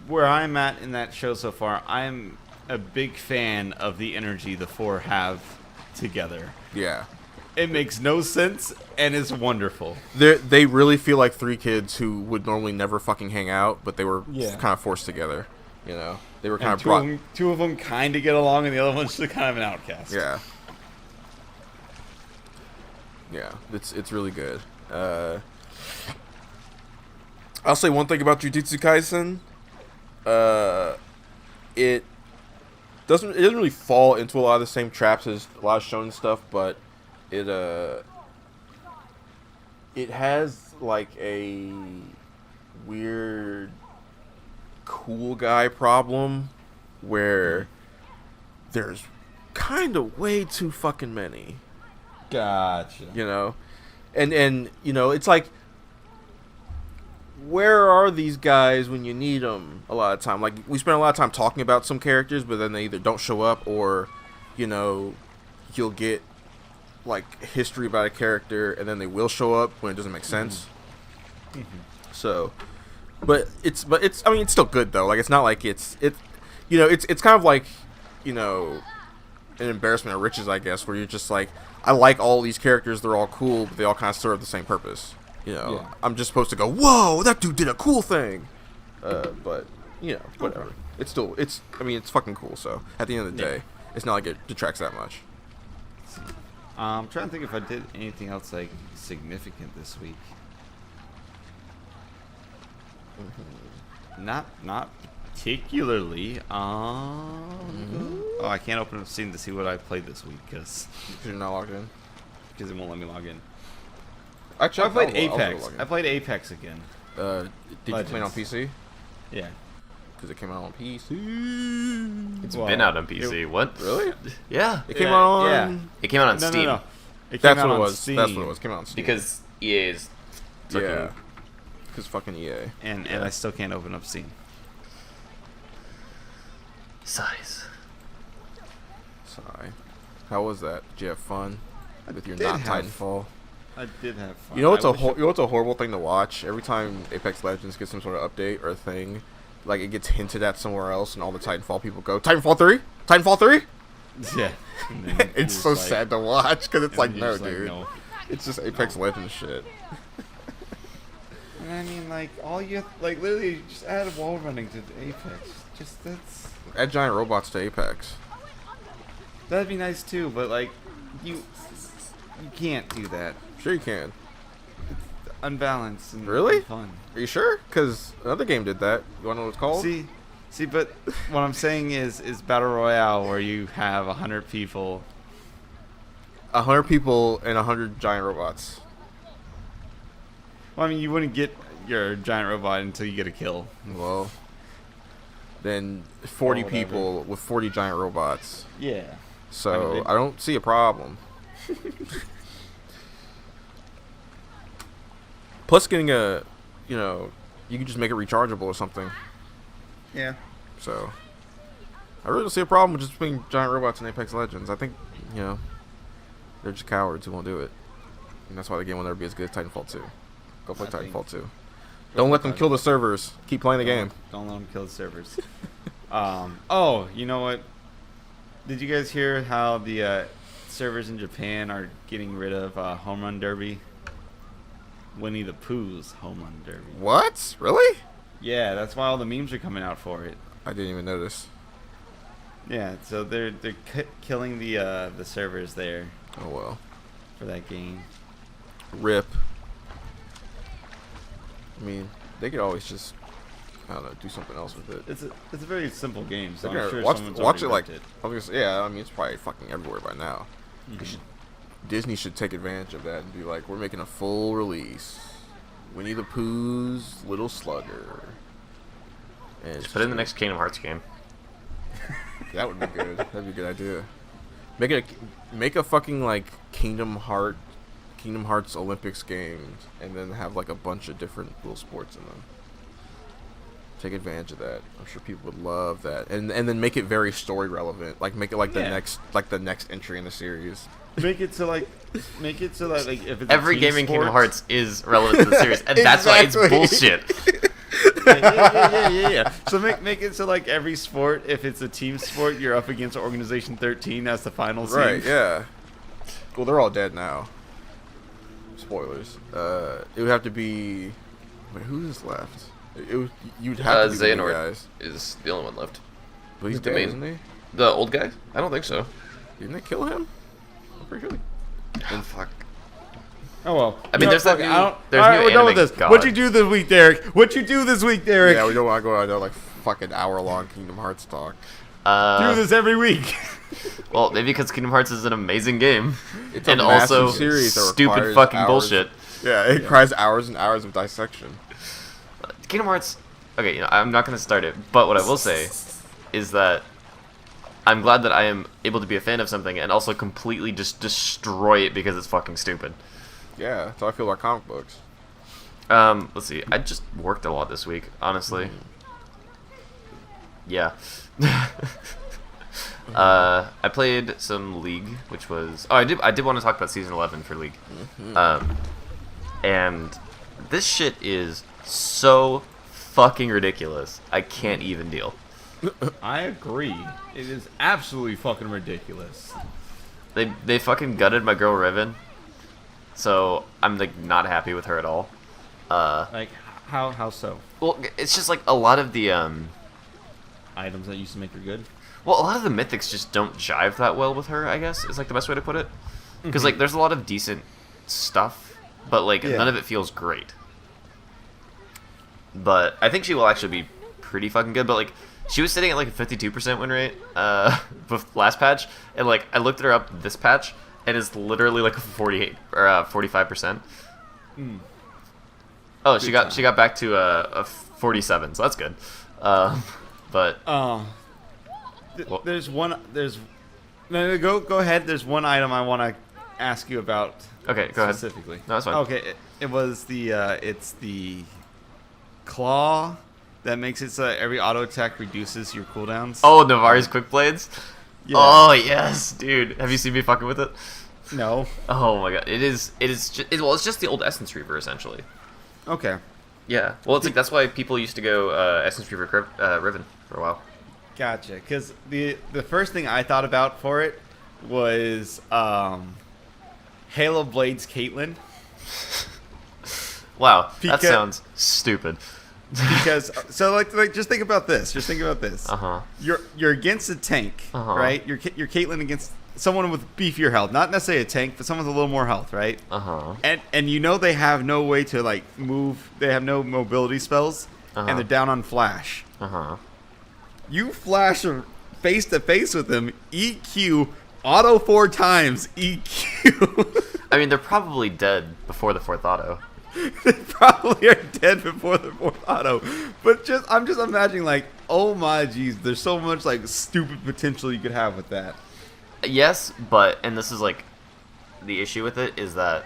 where I'm at in that show so far, I'm a big fan of the energy the 4 have together. yeah. It makes no sense and is wonderful. They really feel like 3 kids who would normally never fucking hang out, but they were kind of forced together. You know, they were kind And of brought. two of them kind of get along, and the other one's just kind of an outcast. Yeah. Yeah, it's really good. I'll say one thing about Jujutsu Kaisen. It doesn't really fall into a lot of the same traps as a lot of shonen stuff, but it has like a weird cool guy problem where there's kind of way too fucking many. Gotcha. You know, and you know, it's like, where are these guys when you need them? A lot of time, like we spend a lot of time talking about some characters, but then they either don't show up, or, you know, you'll get like history about a character, and then they will show up when it doesn't make sense. Mm-hmm. So, but it's I mean, it's still good though. Like, it's not like it's you know, it's kind of like, you know, an embarrassment of riches, I guess, where you're just like, I like all these characters, they're all cool, but they all kind of serve the same purpose. You know, Yeah. I'm just supposed to go, whoa, that dude did a cool thing. But, you know, whatever. Okay. I mean, it's fucking cool, so at the end of the day, it's not like it detracts that much. I'm trying to think if I did anything else like significant this week. Not particularly. Oh, I can't open up Steam to see what I played this week because You're not logged in? because it won't let me log in. I I checked. played I was able to Apex. log in. I played Apex again. Did you play it on Legends. PC? Yeah. Because it came out on PC. It's Well, been out on PC. What? Really? Yeah. It came out on. Yeah. It came out on No, Steam. no. It came That's out what it on was. Steam, That's what it was. It came out on Steam. Because EA's fucking yeah. Because fucking EA. and I still can't open up Steam. size. Sigh. How was that? Did you have fun with your did not have Titanfall? I did have fun. You know what's I a wish you know what's a horrible thing to watch? Every time Apex Legends gets some sort of update or thing, like it gets hinted at somewhere else, and all the Titanfall people go, Titanfall 3? Titanfall 3? Yeah. And then you're It's so just like- sad to watch because it's and like, then no, you're just dude. no. It's just Apex Legends shit. And I mean, like, all you like, literally, you just add wall running to Apex. Just that's Add giant robots to Apex. that'd be nice too, but like, you can't do that. Sure you can. Unbalanced and Really? fun. Are you sure? Because another game did that. You want to know what it's called? See, but what I'm saying is battle royale where you have 100 people. 100 people and 100 giant robots. Well, I mean, you wouldn't get your giant robot until you get a kill. Well, then 40 Or whatever. people with 40 giant robots. Yeah. So I mean, I don't see a problem. Plus, getting a, you know, you can just make it rechargeable or something. Yeah. So I really don't see a problem with just putting giant robots in Apex Legends. I think, you know, they're just cowards who won't do it, and that's why the game will never be as good as Titanfall 2. Go play I think- Titanfall 2. Don't let them kill the servers. Keep playing the game. Don't let them kill the servers. Oh, you know what? Did you guys hear how the servers in Japan are getting rid of Home Run Derby? Winnie the Pooh's Home Run Derby. What? Really? Yeah, that's why all the memes are coming out for it. I didn't even notice. Yeah, so they're killing the servers there Oh well. for that game. Rip. I mean, they could always just, I don't know, do something else with it. It's a very simple game, so They're I'm gonna sure watch someone's watch it already like, ripped I was gonna say, yeah. I mean, it's probably fucking everywhere by now. it. They should- Disney should take advantage of that and be like, we're making a full release. Winnie the Pooh's Little Slugger. And it's Just put it in the just- next Kingdom Hearts game. That would be good. That'd be a good idea. Make a fucking like Kingdom Hearts Olympics games, and then have like a bunch of different little sports in them. Take advantage of that. I'm sure people would love that, and then make it very story relevant. Like make it like Yeah. the next entry in the series. Make it so like if it's Every a game team in Kingdom sport- Hearts is relevant to the series, and that's why it's Exactly. bullshit. yeah. So make it so like every sport, if it's a team sport, you're up against Organization 13 as the final scene. Right? Yeah. Well, they're all dead now. Spoilers. It would have to be. Wait, who's left? You'd have to be the new Xehanort guys. is the only one left. But he's the dead, main- isn't he? The old guy? I don't think so. Didn't they kill him? I'm pretty sure. Oh, fuck. Oh well. I mean, there's that new- I don't, there's all right, new we're done with anime this. god. What'd you do this week, Derek? What'd you do this week, Derek? Yeah, we don't want to go on like fucking hour-long Kingdom Hearts talk. do this every week. Well, maybe because Kingdom Hearts is an amazing game, It's a and massive also series that stupid requires fucking hours. bullshit. Yeah, it requires hours and hours of dissection. Kingdom Hearts. Okay, I'm not gonna start it, but what I will say is that I'm glad that I am able to be a fan of something and also completely just destroy it because it's fucking stupid. Yeah, that's how I feel about comic books. Let's see. I just worked a lot this week, honestly. Yeah. I played some League, which was I did want to talk about season 11 for League. And this shit is so fucking ridiculous. I can't even deal. I agree. It is absolutely fucking ridiculous. They fucking gutted my girl Riven. So I'm like not happy with her at all. Like how so? Well, it's just like a lot of the Items that used to make her good. well, a lot of the mythics just don't jive that well with her, I guess, is like the best way to put it. Because like there's a lot of decent stuff, but like Yeah. none of it feels great. But I think she will actually be pretty fucking good. But like she was sitting at like a 52% win rate with last patch, and like I looked at her up this patch, and is literally like a 48 or 45%. Oh, she got back to a 47, so that's good. But there's one. No, go ahead. There's one item I want to ask you about. Okay, go ahead. Specifically. No, that's fine. Okay, it was it's the claw that makes it so that every auto attack reduces your cooldowns. Oh, Navari's quick blades. Yeah. Oh yes, dude. Have you seen me fucking with it? No. Oh my god, it's just the old Essence Reaver essentially. Okay. Yeah. Well, it's like that's why people used to go Essence Reaver Riven for a while. Gotcha. Because the first thing I thought about for it was Halo Blades Caitlyn. Wow, that sounds stupid. Because so like just think about this. Uh-huh. You're against a tank, right? You're Caitlyn against someone with beefier health, not necessarily a tank, but someone with a little more health, right? And you know they have no way to like move. They have no mobility spells, and they're down on flash. You flash face to face with them, EQ, auto 4 times, EQ. I mean, they're probably dead before the 4th auto. They probably are dead before the 4th auto. But I'm just imagining like, oh my geez, there's so much like stupid potential you could have with that. Yes, and this is like the issue with it is that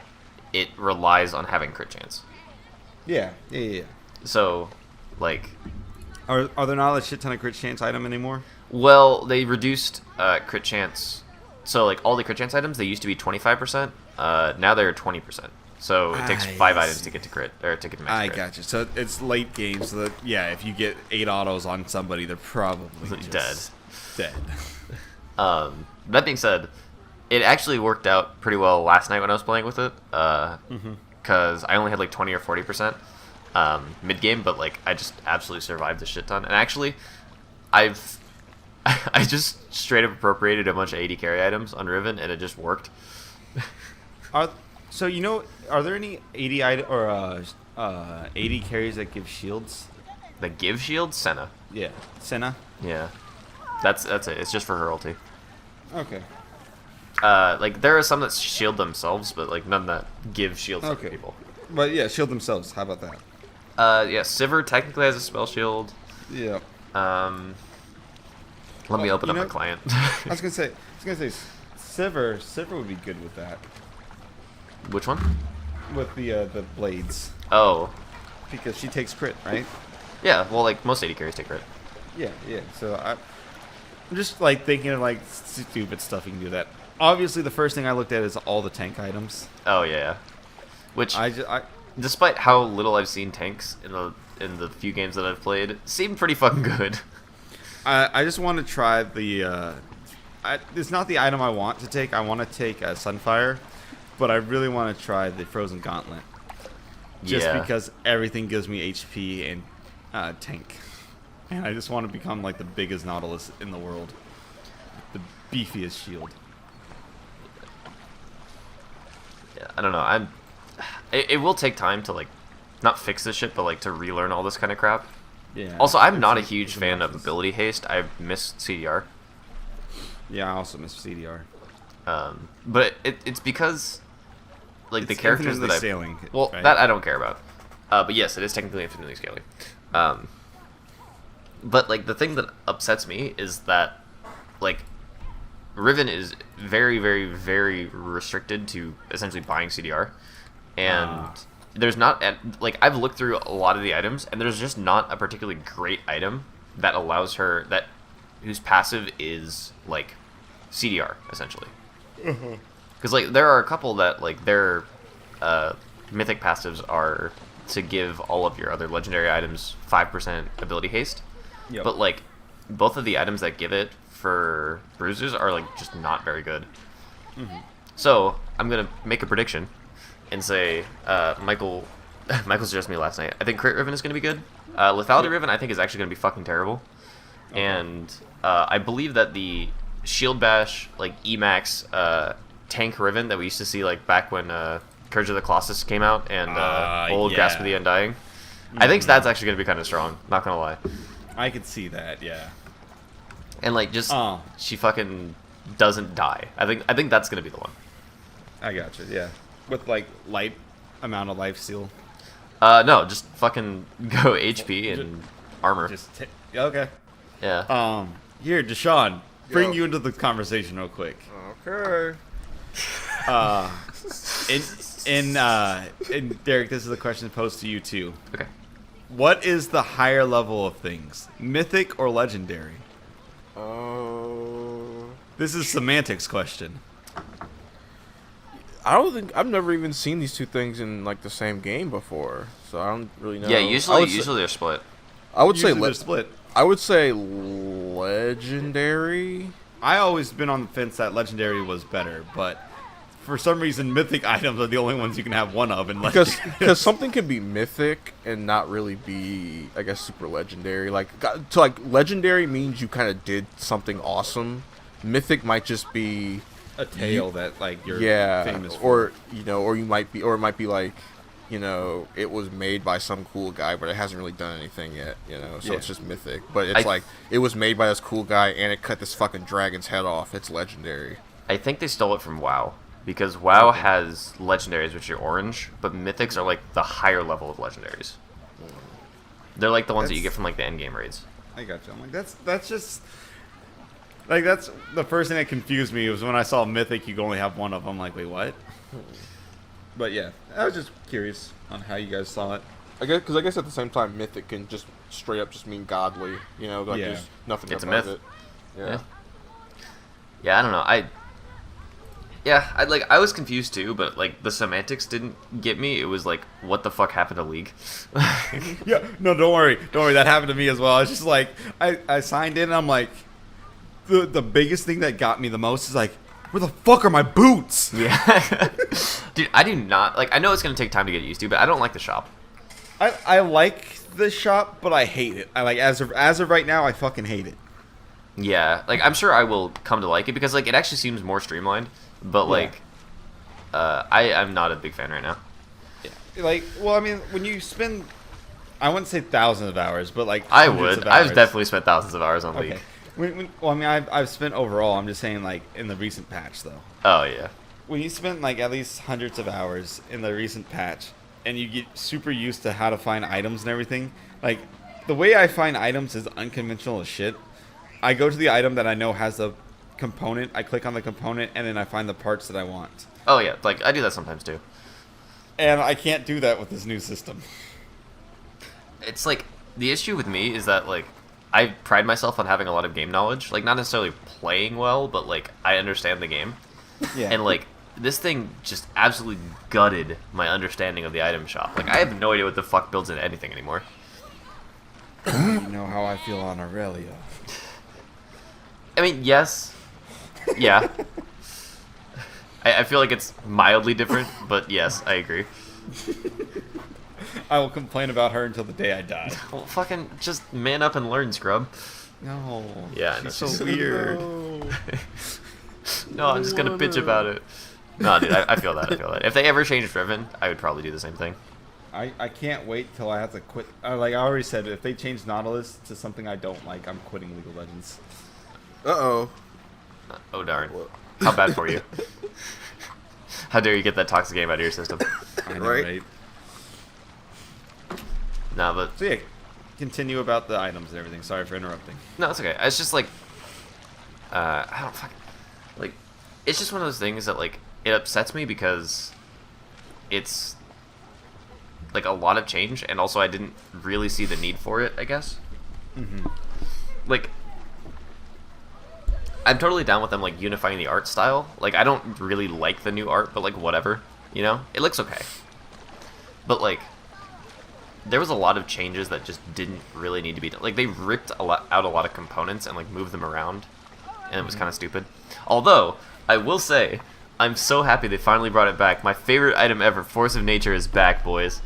it relies on having crit chance. Yeah. So, like, are there not a shit ton of crit chance item anymore? Well, they reduced crit chance. So, like, all the crit chance items, they used to be 25%. Now they're 20%. So it takes 5 items to get to crit, or to get to max crit. I gotcha. So it's late game, so that, yeah, if you get 8 autos on somebody, they're probably just dead. That being said, it actually worked out pretty well last night when I was playing with it. Because I only had like 20 or 40% mid game, but like I just absolutely survived a shit ton. And actually, I just straight up appropriated a bunch of AD carry items on Riven, and it just worked. So are there any 80 or 80 carries that give shields? That give shields? Senna. Yeah, Senna. Yeah, that's it. It's just for her ulti. Okay. Like there are some that shield themselves, but like none that give shields to people. But yeah, shield themselves. How about that? Yeah, Sivir technically has a spell shield. Yeah. Let me open up my client. I was gonna say, Sivir would be good with that. Which one? With the blades. Oh. Because she takes crit, right? Yeah, well, like most AD carries take crit. Yeah. So I'm just like thinking of like stupid stuff you can do that. Obviously, the first thing I looked at is all the tank items. Oh yeah. Which I despite how little I've seen tanks in the few games that I've played, seem pretty fucking good. I just want to try the. It's not the item I want to take. I want to take Sunfire, but I really want to try the Frozen Gauntlet. Just because everything gives me HP and tank, and I just want to become like the biggest Nautilus in the world, the beefiest shield. Yeah, I don't know. It will take time to like, not fix this shit, but like to relearn all this kind of crap. Yeah. Also, I'm not a huge fan of ability haste. I miss CDR. Yeah, I also miss CDR. But it's because like the characters that scaling, well, right? That I don't care about. But yes, it is technically infinitely scaling. But like the thing that upsets me is that like Riven is very, very, very restricted to essentially buying CDR, and there's not like I've looked through a lot of the items, and there's just not a particularly great item that allows her whose passive is like CDR essentially. Because like there are a couple that like their mythic passives are to give all of your other legendary items 5% ability haste. Yep. But like both of the items that give it for bruisers are like just not very good. So I'm gonna make a prediction and say Michael suggested me last night. I think Crit Riven is gonna be good. Lethality Riven I think is actually gonna be fucking terrible. Okay. And I believe that the Shield Bash like Emax tank Riven that we used to see like back when Courage of the Colossus came out and old Grasp of the Undying. I think that's actually gonna be kind of strong. Not gonna lie. I could see that, yeah. And like just she fucking doesn't die. I think that's gonna be the one. I got you. Yeah, with like light amount of life steal. No, just fucking go HP and armor. Okay. Yeah. Here, Deshaun, bring Yo. you into the conversation real quick. Okay. And Derek, this is a question posed to you too. Okay. What is the higher level of things, mythic or legendary? This is semantics question. I don't think I've never even seen these two things in like the same game before, so I don't really know. Yeah, I usually would say, they're split. I would say Usually they're split. I would say legendary. I always been on the fence that legendary was better, but for some reason, mythic items are the only ones you can have one of. And Because something can be mythic and not really be, I guess, super legendary. Like legendary means you kind of did something awesome. Mythic might just be a tale that like you're famous for. Or it might be like, it was made by some cool guy, but it hasn't really done anything yet. So it's just mythic. But it's like it was made by this cool guy and it cut this fucking dragon's head off. It's legendary. I think they stole it from WoW. Because WoW has legendaries, which are orange, but mythics are like the higher level of legendaries. They're like the ones that you get from like the end game raids. I got you. I'm like, that's just like that's the first thing that confused me was when I saw mythic. You can only have one of them. I'm like, wait, what? But yeah, I was just curious on how you guys saw it. I guess at the same time, mythic can just straight up just mean godly. There's nothing It's a about myth. it. Yeah. Yeah, I don't know. I was confused too, but like the semantics didn't get me. It was like, what the fuck happened to League? Yeah, no, don't worry. That happened to me as well. I was just like, I signed in and I'm like, the biggest thing that got me the most is like, where the fuck are my boots? Yeah. Dude, I do not, like, I know it's going to take time to get used to, but I don't like the shop. I like the shop, but I hate it. I like, as of right now, I fucking hate it. Yeah, like, I'm sure I will come to like it because, like, it actually seems more streamlined, but, like, I'm not a big fan right now. Yeah. Like, well, I mean, when you spend, I wouldn't say thousands of hours, but, like, I hundreds would. of hours. I've definitely spent thousands of hours on Okay. League. Well, I mean, I've spent overall. I'm just saying, like, in the recent patch, though. Oh, yeah. When you spend, like, at least hundreds of hours in the recent patch, and you get super used to how to find items and everything, like, the way I find items is unconventional as shit. I go to the item that I know has a component, I click on the component, and then I find the parts that I want. Oh, yeah. Like, I do that sometimes, too. And I can't do that with this new system. It's, like, the issue with me is that, like, I pride myself on having a lot of game knowledge. Like, not necessarily playing well, but, like, I understand the game. Yeah. And, like, this thing just absolutely gutted my understanding of the item shop. Like, I have no idea what the fuck builds into anything anymore. You know how I feel on Aurelia. I mean, yes. Yeah. I feel like it's mildly different, but yes, I agree. I will complain about her until the day I die. Well, fucking just man up and learn, scrub. No. Yeah, I know, she's so she's- weird. No, I'm just gonna bitch about it. No, dude, I feel that. I feel that. If they ever changed Driven, I would probably do the same thing. I can't wait till I have to quit. Like I already said, if they change Nautilus to something I don't like, I'm quitting League of Legends. Uh-oh. Oh, darn. How bad for you? How dare you get that toxic game out of your system? I know, Right. right? No, but So yeah, continue about the items and everything. Sorry for interrupting. no, it's okay. It's just like, I don't fucking, like, it's just one of those things that, like, it upsets me because it's, like, a lot of change, and also I didn't really see the need for it, I guess. Mm-hmm. Like, I'm totally down with them, like, unifying the art style. Like, I don't really like the new art, but, like, whatever, you know? It looks okay. But, like, there was a lot of changes that just didn't really need to be done. Like, they ripped out a lot of components and, like, moved them around, and it was kind of stupid. Although, I will say, I'm so happy they finally brought it back. My favorite item ever, Force of Nature, is back, boys.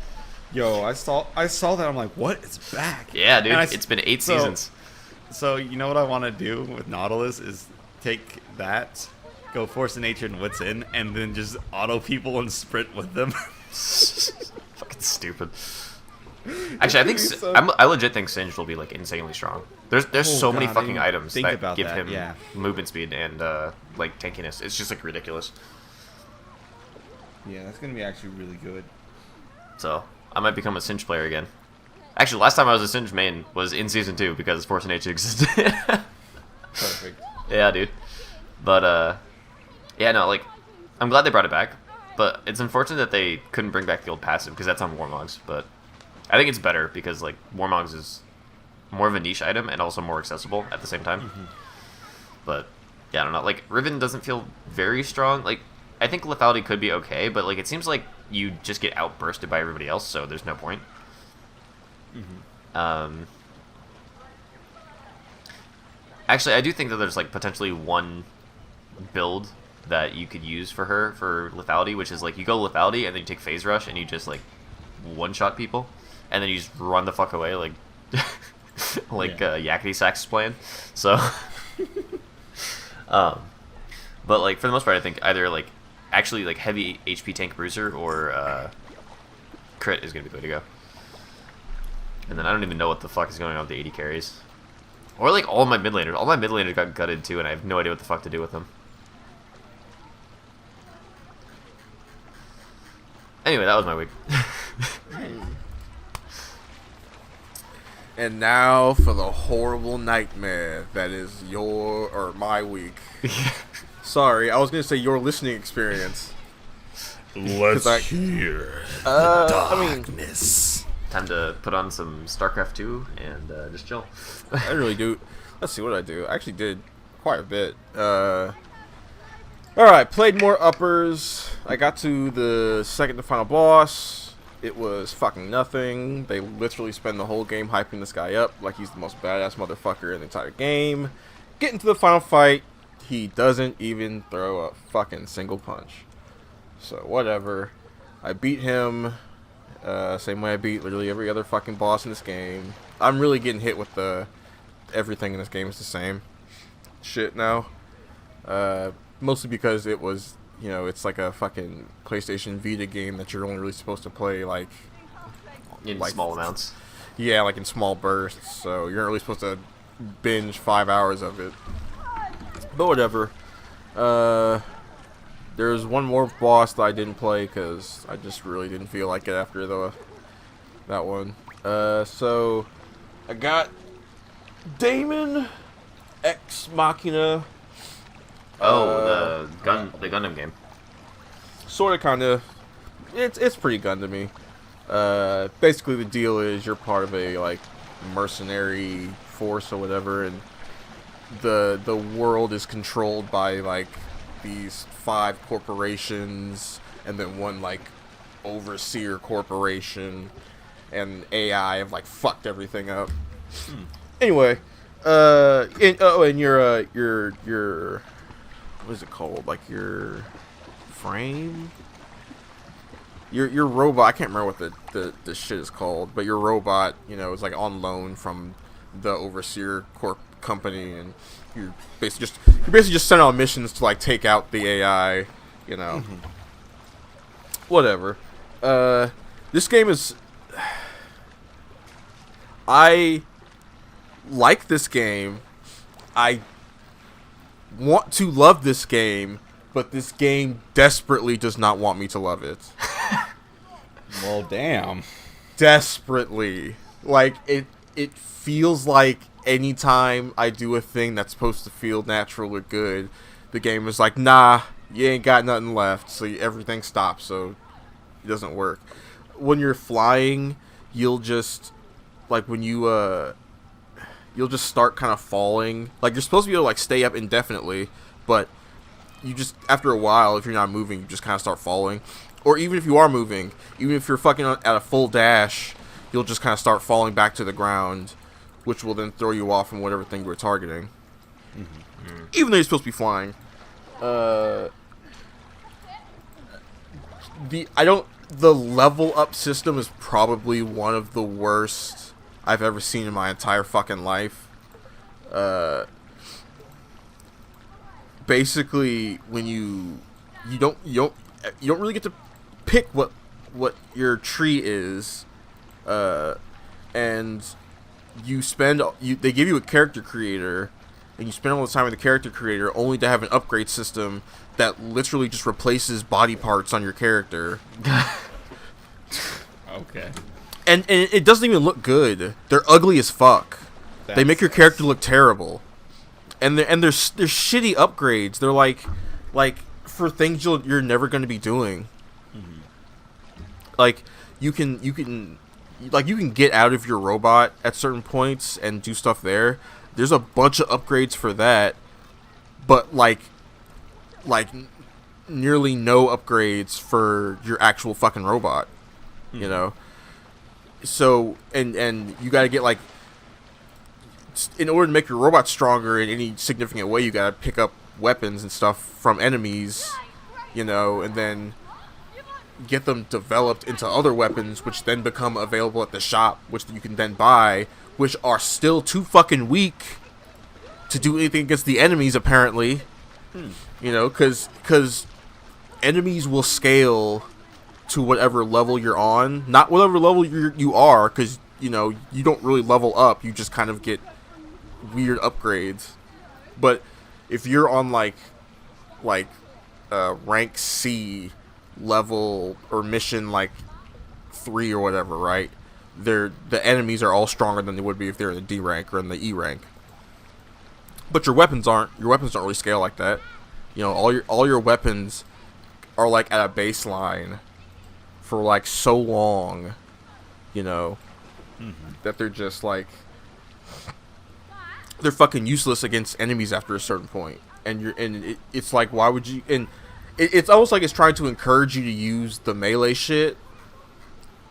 Yo, I saw that. I'm like, what? It's back. Yeah, dude, And it's been 8 seasons. So you know what I want to do with Nautilus is take that, go Force of Nature and What's In, and then just auto people and sprint with them. Fucking stupid. Actually, I think I legit think Singed will be like insanely strong. There's Oh, so many God, I fucking didn't items think that about give that, him yeah. movement speed and like tankiness. It's just like ridiculous. Yeah, that's gonna be actually really good. So I might become a Singe player again. Actually, last time I was a Singe main was in Season 2 because Force and H existed. Perfect. Yeah, dude. But, yeah, no, like, I'm glad they brought it back. But it's unfortunate that they couldn't bring back the old passive because that's on Warmogs. But I think it's better because, like, Warmogs is more of a niche item and also more accessible at the same time. Mm-hmm. But, yeah, I don't know. Like, Riven doesn't feel very strong. Like, I think lethality could be okay, but, like, it seems like you just get outbursted by everybody else, so there's no point. Mm-hmm. Actually, I do think that there's like potentially one build that you could use for her for lethality, which is like you go lethality and then you take phase rush and you just like one shot people, and then you just run the fuck away like like Yakety Sax playing. So, but like for the most part, I think either like actually like heavy HP tank bruiser or crit is gonna be the way to go. And then I don't even know what the fuck is going on with the 80 carries. Or like all my mid laners. All my mid laners got gutted too, and I have no idea what the fuck to do with them. Anyway, that was my week. And now for the horrible nightmare that is your or my week. Sorry, I was gonna say your listening experience. Let's hear darkness. Time to put on some StarCraft 2 and just chill. I didn't really do. Let's see what I do. I actually did quite a bit. Alright, played more uppers. I got to the second to final boss. It was fucking nothing. They literally spend the whole game hyping this guy up like he's the most badass motherfucker in the entire game. Getting to the final fight, he doesn't even throw a fucking single punch. So, whatever. I beat him. Same way I beat literally every other fucking boss in this game. I'm really getting hit with the everything in this game is the same shit now. Mostly because it was, you know, it's like a fucking PlayStation Vita game that you're only really supposed to play like In like, small amounts. Yeah, like in small bursts. So you're not really supposed to binge 5 hours of it. But whatever. There's one more boss that I didn't play because I just really didn't feel like it after that one. So I got Daemon Ex Machina. Oh, the Gundam game. Sort of, kind of. It's pretty Gundam-y. Basically the deal is you're part of a like mercenary force or whatever, and the world is controlled by like these 5 corporations and then one like overseer corporation, and AI have like fucked everything up. Anyway, and your what is it called? Like your frame? Your robot, I can't remember what the shit is called, but your robot, you know, is like on loan from the overseer company, and you're basically just sent on missions to like take out the AI, you know. Whatever. This game is, I like this game. I want to love this game, but this game desperately does not want me to love it. Well, damn. Desperately. Like, it feels like anytime I do a thing that's supposed to feel natural or good, the game is like, nah, you ain't got nothing left, so everything stops, so it doesn't work. When you're flying, you'll just, like, when you'll just start kind of falling. Like, you're supposed to be able to, like, stay up indefinitely, but you just, after a while, if you're not moving, you just kind of start falling. Or even if you are moving, even if you're fucking at a full dash, you'll just kind of start falling back to the ground, which will then throw you off from whatever thing you were targeting. Even though you're supposed to be flying. The level up system is probably one of the worst I've ever seen in my entire fucking life. Basically, when you don't really get to pick what your tree is, and they give you a character creator, and you spend all the time with the character creator only to have an upgrade system that literally just replaces body parts on your character. Okay. And it doesn't even look good. They're ugly as fuck. They make your character look terrible. And they're shitty upgrades. They're like for things you're never going to be doing. Mm-hmm. Like you can get out of your robot at certain points and do stuff there. There's a bunch of upgrades for that, but like nearly no upgrades for your actual fucking robot. You know? So and you got to get like, in order to make your robot stronger in any significant way, you got to pick up weapons and stuff from enemies, you know, and then get them developed into other weapons, which then become available at the shop, which you can then buy, which are still too fucking weak to do anything against the enemies, apparently. You know, because enemies will scale to whatever level you're on, not whatever level you are, because, you know, you don't really level up, you just kind of get weird upgrades. But if you're on like rank C level or mission like 3 or whatever, right? The enemies are all stronger than they would be if they're in the D rank or in the E rank. But your weapons aren't. Your weapons don't really scale like that. You know, all your weapons are like at a baseline for like so long, you know, that they're just like, they're fucking useless against enemies after a certain point. And it's like, why would you? And it's almost like it's trying to encourage you to use the melee shit,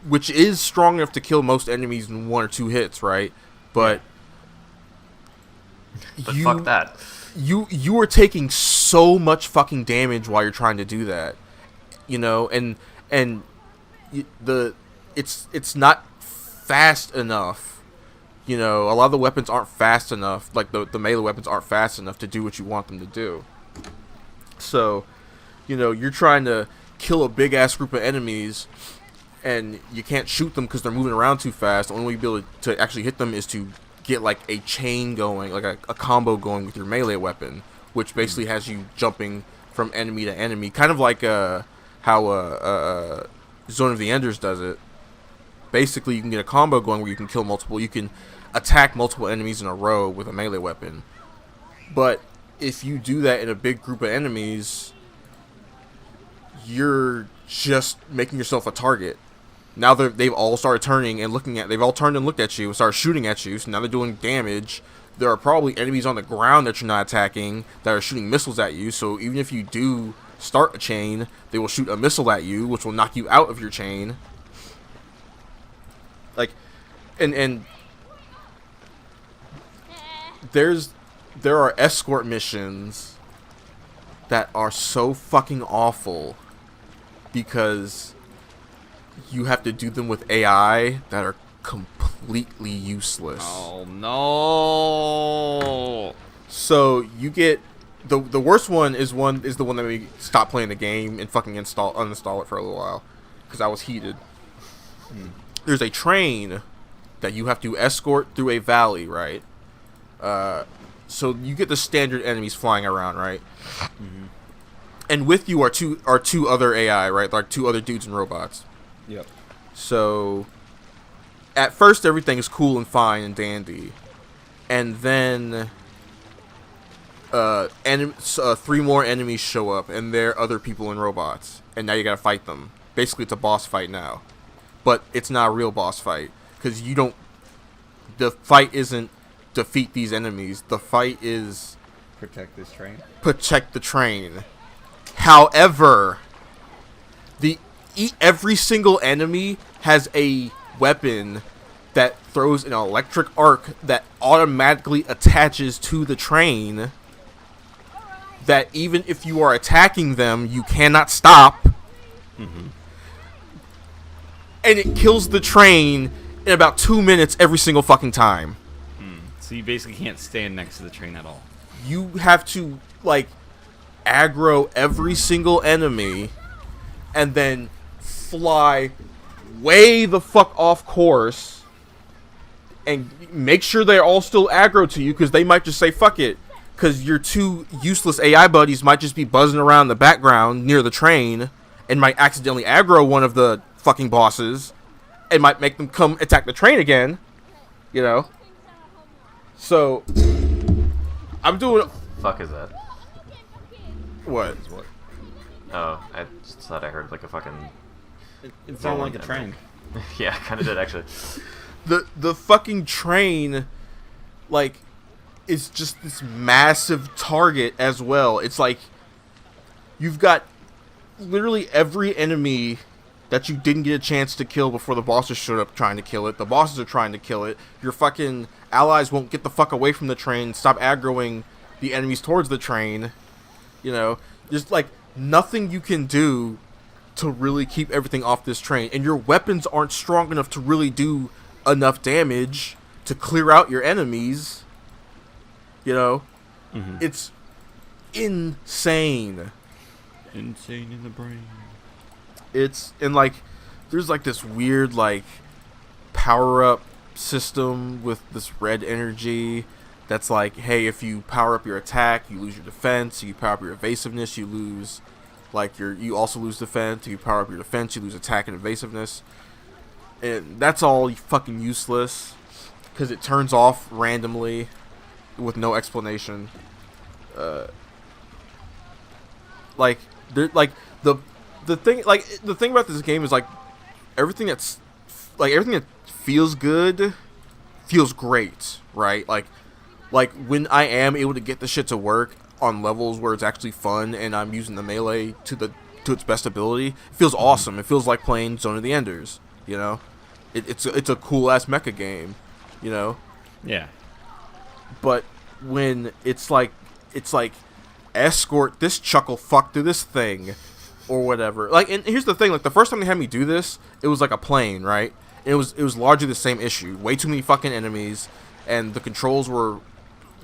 which is strong enough to kill most enemies in 1 or 2 hits, right? But fuck that. You are taking so much fucking damage while you're trying to do that, you know, and it's not fast enough, you know. A lot of the weapons aren't fast enough, like the melee weapons aren't fast enough to do what you want them to do. So, you know, you're trying to kill a big ass group of enemies, and you can't shoot them because they're moving around too fast. The only way you'll be able to actually hit them is to get like a chain going, like a combo going with your melee weapon, which basically has you jumping from enemy to enemy, kind of like how Zone of the Enders does it. Basically, you can get a combo going where you can kill multiple, you can attack multiple enemies in a row with a melee weapon. But if you do that in a big group of enemies, you're just making yourself a target. Now they've all started turning and looking at, they've all turned and looked at you and started shooting at you, so now they're doing damage. There are probably enemies on the ground that you're not attacking that are shooting missiles at you, so even if you do start a chain, they will shoot a missile at you, which will knock you out of your chain. Like, and there are escort missions that are so fucking awful because you have to do them with AI that are completely useless. Oh no! So you get the worst one is the one that made me stop playing the game and fucking uninstall it for a little while because I was heated. There's a train that you have to escort through a valley, right? So you get the standard enemies flying around, right? And with you are two other AI, right? Like 2 other dudes and robots. Yep. So at first everything is cool and fine and dandy, and then 3 more enemies show up, and they're other people and robots, and now you gotta fight them. Basically, it's a boss fight now, but it's not a real boss fight because the fight isn't defeat these enemies. The fight is Protect this train. protect the train. However, every single enemy has a weapon that throws an electric arc that automatically attaches to the train, that even if you are attacking them, you cannot stop. And it kills the train in about 2 minutes every single fucking time. So you basically can't stand next to the train at all. You have to, like, aggro every single enemy and then fly way the fuck off course and make sure they're all still aggro to you, because they might just say fuck it because your two useless AI buddies might just be buzzing around in the background near the train and might accidentally aggro one of the fucking bosses and might make them come attack the train again, you know? So, I'm doing... Fuck is that? What? Oh, I just thought I heard like a fucking... It sounded like a train. Yeah, kind of did actually. The fucking train, like, is just this massive target as well. It's like, you've got literally every enemy that you didn't get a chance to kill before the bosses showed up trying to kill it. The bosses are trying to kill it. Your fucking allies won't get the fuck away from the train. Stop aggroing the enemies towards the train. You know, there's like nothing you can do to really keep everything off this train. And your weapons aren't strong enough to really do enough damage to clear out your enemies. You know, it's insane. Insane in the brain. It's, and like, there's like this weird like power up system with this red energy that's like, hey, if you power up your attack, you lose your defense. If you power up your evasiveness, you lose like you also lose defense. If you power up your defense, you lose attack and evasiveness. And that's all fucking useless because it turns off randomly with no explanation. Like the thing about this game is like everything that feels good feels great, right? Like when I am able to get the shit to work on levels where it's actually fun and I'm using the melee to its best ability, it feels awesome. It feels like playing Zone of the Enders, you know? It's a cool ass mecha game, you know? Yeah. But when it's like escort this chuckle fuck through this thing or whatever. Like, and here's the thing, like the first time they had me do this, it was like a plane, right? And it was largely the same issue. Way too many fucking enemies and the controls were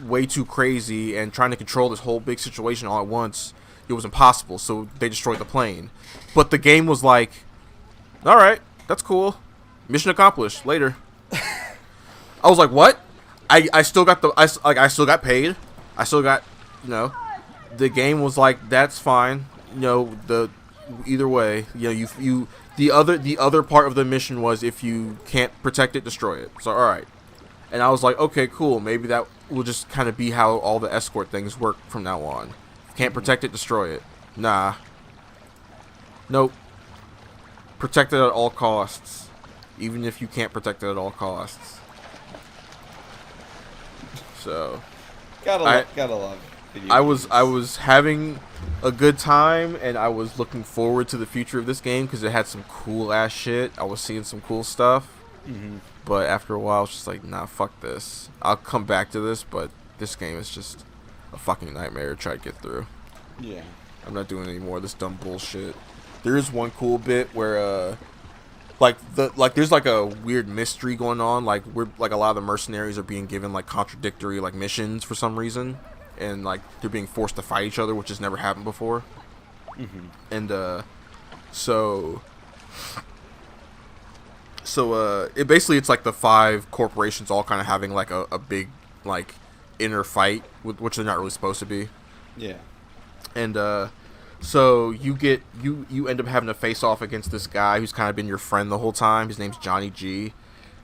way too crazy, and trying to control this whole big situation all at once, it was impossible, so they destroyed the plane. But the game was like, alright, that's cool. Mission accomplished. Later. I was like, what? I still got I still got paid. I still got, you know, the game was like, that's fine. You know, either way, you know, the other part of the mission was if you can't protect it, destroy it. So alright. And I was like, okay, cool. Maybe that will just kind of be how all the escort things work from now on. Can't protect it, destroy it. Nah. Nope. Protect it at all costs. Even if you can't protect it at all costs. So Gotta love video games. I was having a good time, and I was looking forward to the future of this game because it had some cool ass shit. I was seeing some cool stuff. But after a while, it's just like, nah, fuck this. I'll come back to this, but this game is just a fucking nightmare to try to get through. Yeah. I'm not doing any more of this dumb bullshit. There is one cool bit where, there's like a weird mystery going on. Like a lot of the mercenaries are being given like contradictory like missions for some reason, and like they're being forced to fight each other, which has never happened before. And so it basically, it's like the 5 corporations all kind of having like a big like inner fight, which they're not really supposed to be. Yeah. And so you end up having to face off against this guy who's kind of been your friend the whole time. His name's Johnny G,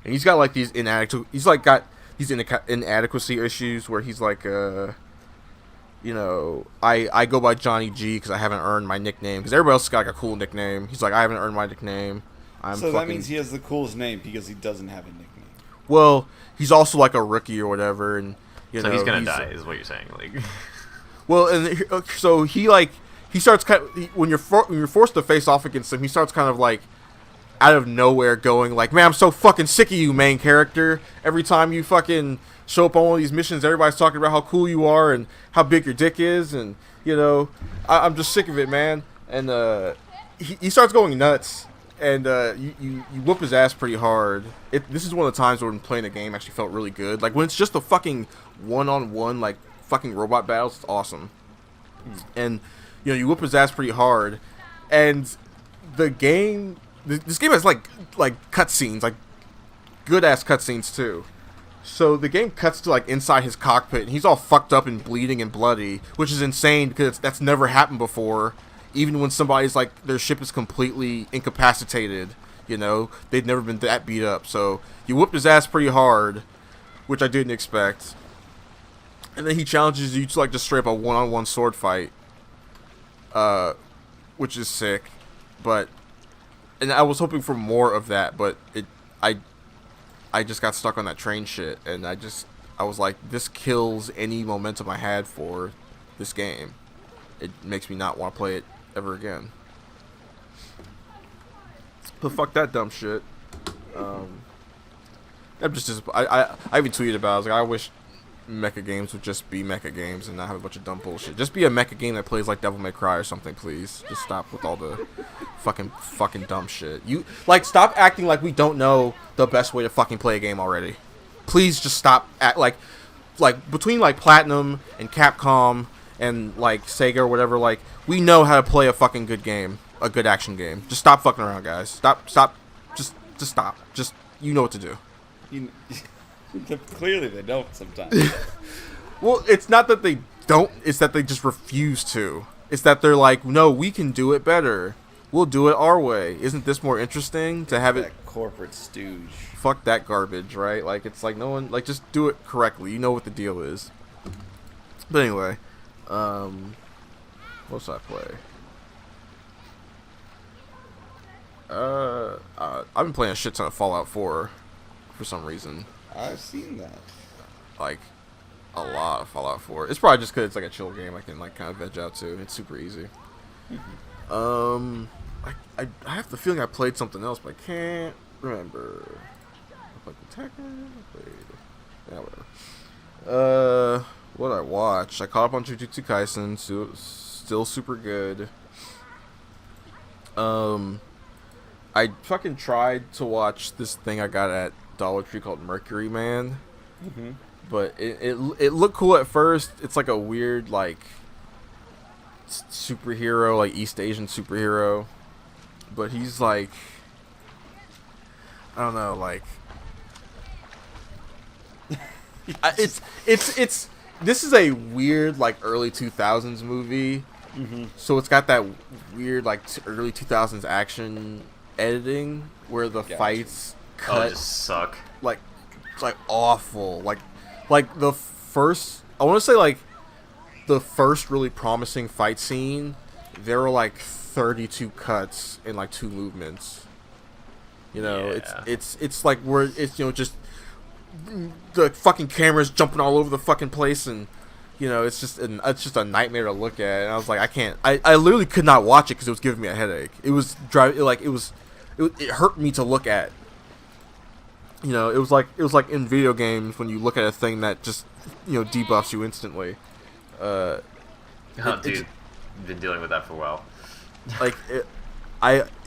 and he's got like these inadequacy issues where he's like, you know, I go by Johnny G because I haven't earned my nickname, because everybody else has got like a cool nickname. He's like, I haven't earned my nickname. That means he has the coolest name because he doesn't have a nickname. Well, he's also like a rookie or whatever, and so he's gonna die, is what you're saying, like. Well, and so he starts when you're forced to face off against him, he starts kind of like out of nowhere going like, man, I'm so fucking sick of you, main character. Every time you fucking show up on one of these missions, everybody's talking about how cool you are and how big your dick is, and you know, I'm just sick of it, man. And he starts going nuts. And you whoop his ass pretty hard. This is one of the times when playing the game actually felt really good. Like when it's just a fucking one-on-one, like fucking robot battles, it's awesome. And you know, you whoop his ass pretty hard. And the game, this game has like cutscenes, like good ass cutscenes too. So the game cuts to like inside his cockpit, and he's all fucked up and bleeding and bloody, which is insane because that's never happened before. Even when somebody's like their ship is completely incapacitated, you know, they've never been that beat up. So you whooped his ass pretty hard, which I didn't expect. And then he challenges you to like just straight up a one-on-one sword fight, which is sick. And I was hoping for more of that, but I just got stuck on that train shit, and I was like, this kills any momentum I had for this game. It makes me not want to play it ever again. But fuck that dumb shit. I'm just I even tweeted about it. I was like, I wish mecha games would just be mecha games and not have a bunch of dumb bullshit. Just be a mecha game that plays like Devil May Cry or something, please. Just stop with all the fucking dumb shit. You like stop acting like we don't know the best way to fucking play a game already. Please just stop like between like Platinum and Capcom and like Sega or whatever, like we know how to play a fucking good game, a good action game. Just stop fucking around, guys. Stop. Just stop. Just you know what to do. Clearly they don't sometimes. Well, it's not that they don't, it's that they just refuse to. It's that they're like, no, we can do it better. We'll do it our way. Isn't this more interesting to have that it? Corporate stooge. Fuck that garbage, right? Like, it's like no one, like, just do it correctly. You know what the deal is. But anyway, what's I play? I've been playing a shit ton of Fallout 4 for some reason. I've seen that. Like, a lot of Fallout 4. It's probably just because it's like a chill game I can like kind of veg out to. It's super easy. I have the feeling I played something else, but I can't remember. I played Tekken. Yeah, whatever. What I watched? I caught up on Jujutsu Kaisen. Still super good. I fucking tried to watch this thing I got at Dollar Tree called Mercury Man. Mm-hmm. But it looked cool at first. It's like a weird like superhero, like East Asian superhero. But he's like, I don't know, like it's this is a weird like early 2000s movie. Mm-hmm. So it's got that weird like early 2000s action editing where the fights cut just suck. like awful. Like the first, I want to say like the first really promising fight scene, there were like 32 cuts in like 2 movements. You know, Yeah. it's like where it's, you know, just the fucking camera's jumping all over the fucking place, and you know, it's just a nightmare to look at. And I was like, I literally could not watch it because it was giving me a headache. It was it hurt me to look at. You know, it was like in video games when you look at a thing that just, you know, debuffs you instantly. Dude, you've been dealing with that for a while. Like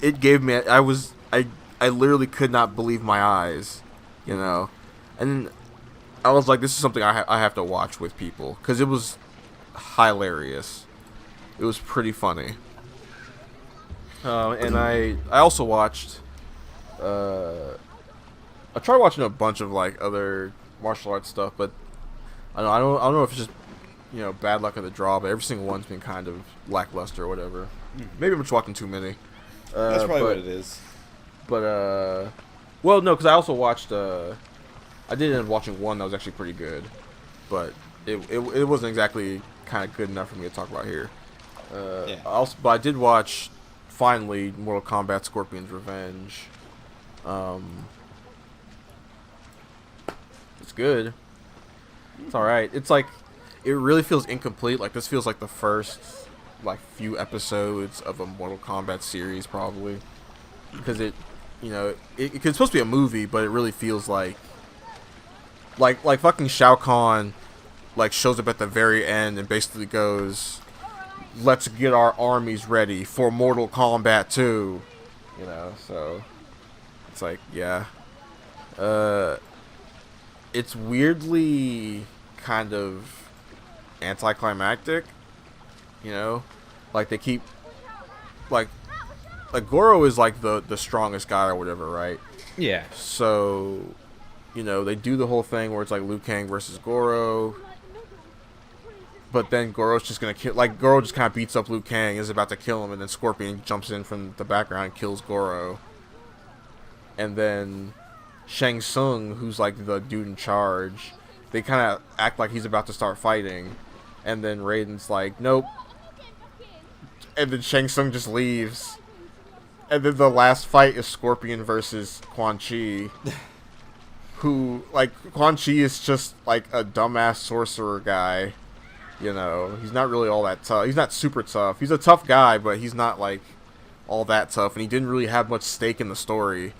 it gave me, I literally could not believe my eyes, you know, and I was like, this is something I have to watch with people because it was hilarious. It was pretty funny. And I also watched. I tried watching a bunch of like other martial arts stuff, but I don't know if it's just, you know, bad luck of the draw, but every single one's been kind of lackluster or whatever. Maybe I'm just watching too many. That's probably what it is. But well, no, because I also watched. I did end up watching one that was actually pretty good, but it wasn't exactly kind of good enough for me to talk about here. But I did watch finally Mortal Kombat Scorpion's Revenge. It's good. It's alright. It's like, it really feels incomplete. Like, this feels like the first, like, few episodes of a Mortal Kombat series, probably. Because it, you know, it's supposed to be a movie, but it really feels like fucking Shao Kahn, like, shows up at the very end and basically goes, let's get our armies ready for Mortal Kombat 2. You know, so, it's like, yeah. It's weirdly kind of anticlimactic, you know, like they keep like Goro is like the strongest guy or whatever, right? Yeah. So you know, they do the whole thing where it's like Liu Kang versus Goro. But then Goro's just gonna kill, like, Goro just kind of beats up Liu Kang, is about to kill him, and then Scorpion jumps in from the background and kills Goro. And then Shang Tsung, who's like the dude in charge, they kind of act like he's about to start fighting. And then Raiden's like, nope. And then Shang Tsung just leaves. And then the last fight is Scorpion versus Quan Chi. Who, like, Quan Chi is just like a dumbass sorcerer guy. You know, he's not really all that tough. He's not super tough. He's a tough guy, but he's not, like, all that tough. And he didn't really have much stake in the story.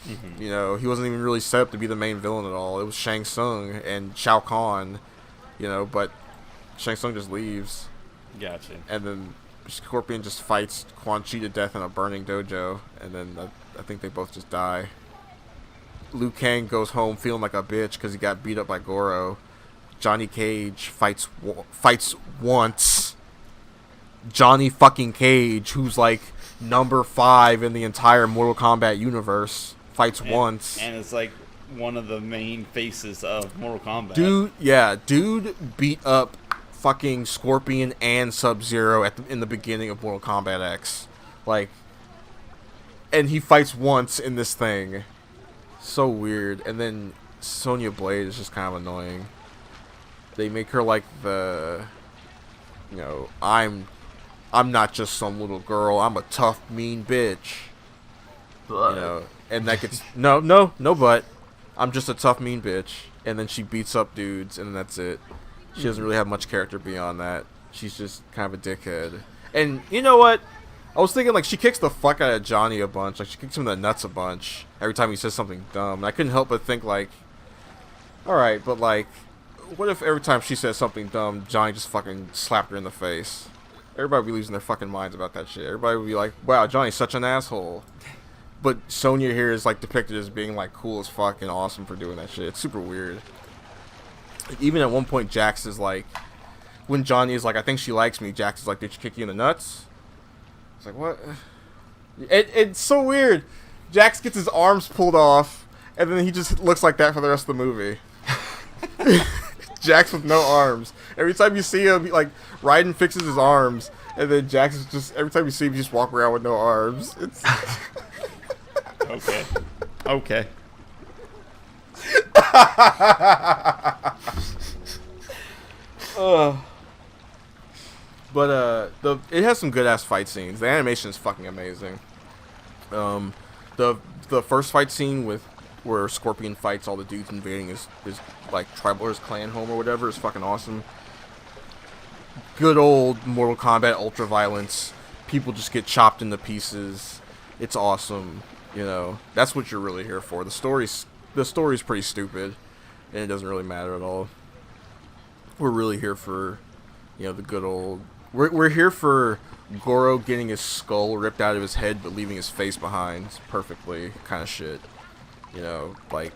Mm-hmm. You know, he wasn't even really set up to be the main villain at all. It was Shang Tsung and Shao Kahn, you know, but Shang Tsung just leaves. Gotcha. And then Scorpion just fights Quan Chi to death in a burning dojo. And then I think they both just die. Liu Kang goes home feeling like a bitch because he got beat up by Goro. Johnny Cage fights once. Johnny fucking Cage, who's like number 5 in the entire Mortal Kombat universe, fights once. And it's like one of the main faces of Mortal Kombat. Dude beat up fucking Scorpion and Sub-Zero in the beginning of Mortal Kombat X. Like, and he fights once in this thing. So weird. And then Sonya Blade is just kind of annoying. They make her like the, you know, I'm not just some little girl. I'm a tough, mean bitch. But. You know, and that gets no but. I'm just a tough, mean bitch. And then she beats up dudes, and that's it. She doesn't really have much character beyond that. She's just kind of a dickhead. And you know what? I was thinking, like, she kicks the fuck out of Johnny a bunch. Like, she kicks him in the nuts a bunch every time he says something dumb. And I couldn't help but think, like, alright, but, like, what if every time she says something dumb, Johnny just fucking slapped her in the face? Everybody would be losing their fucking minds about that shit. Everybody would be like, wow, Johnny's such an asshole. But Sonya here is, like, depicted as being, like, cool as fuck and awesome for doing that shit. It's super weird. Like, even at one point, Jax is like, when Johnny is like, I think she likes me, Jax is like, did she kick you in the nuts? It's like, what? It's so weird. Jax gets his arms pulled off, and then he just looks like that for the rest of the movie. Jax with no arms. Every time you see him, like, Raiden fixes his arms, and then Jax is just, every time you see him, you just walk around with no arms. It's Okay. But it has some good ass fight scenes. The animation is fucking amazing. The first fight scene where Scorpion fights all the dudes invading his like tribal or his clan home or whatever is fucking awesome. Good old Mortal Kombat ultra violence. People just get chopped into pieces. It's awesome. You know, that's what you're really here for. The story's pretty stupid, and it doesn't really matter at all. We're really here for, you know, the good old. We're here for Goro getting his skull ripped out of his head, but leaving his face behind perfectly, kind of shit. You know, like,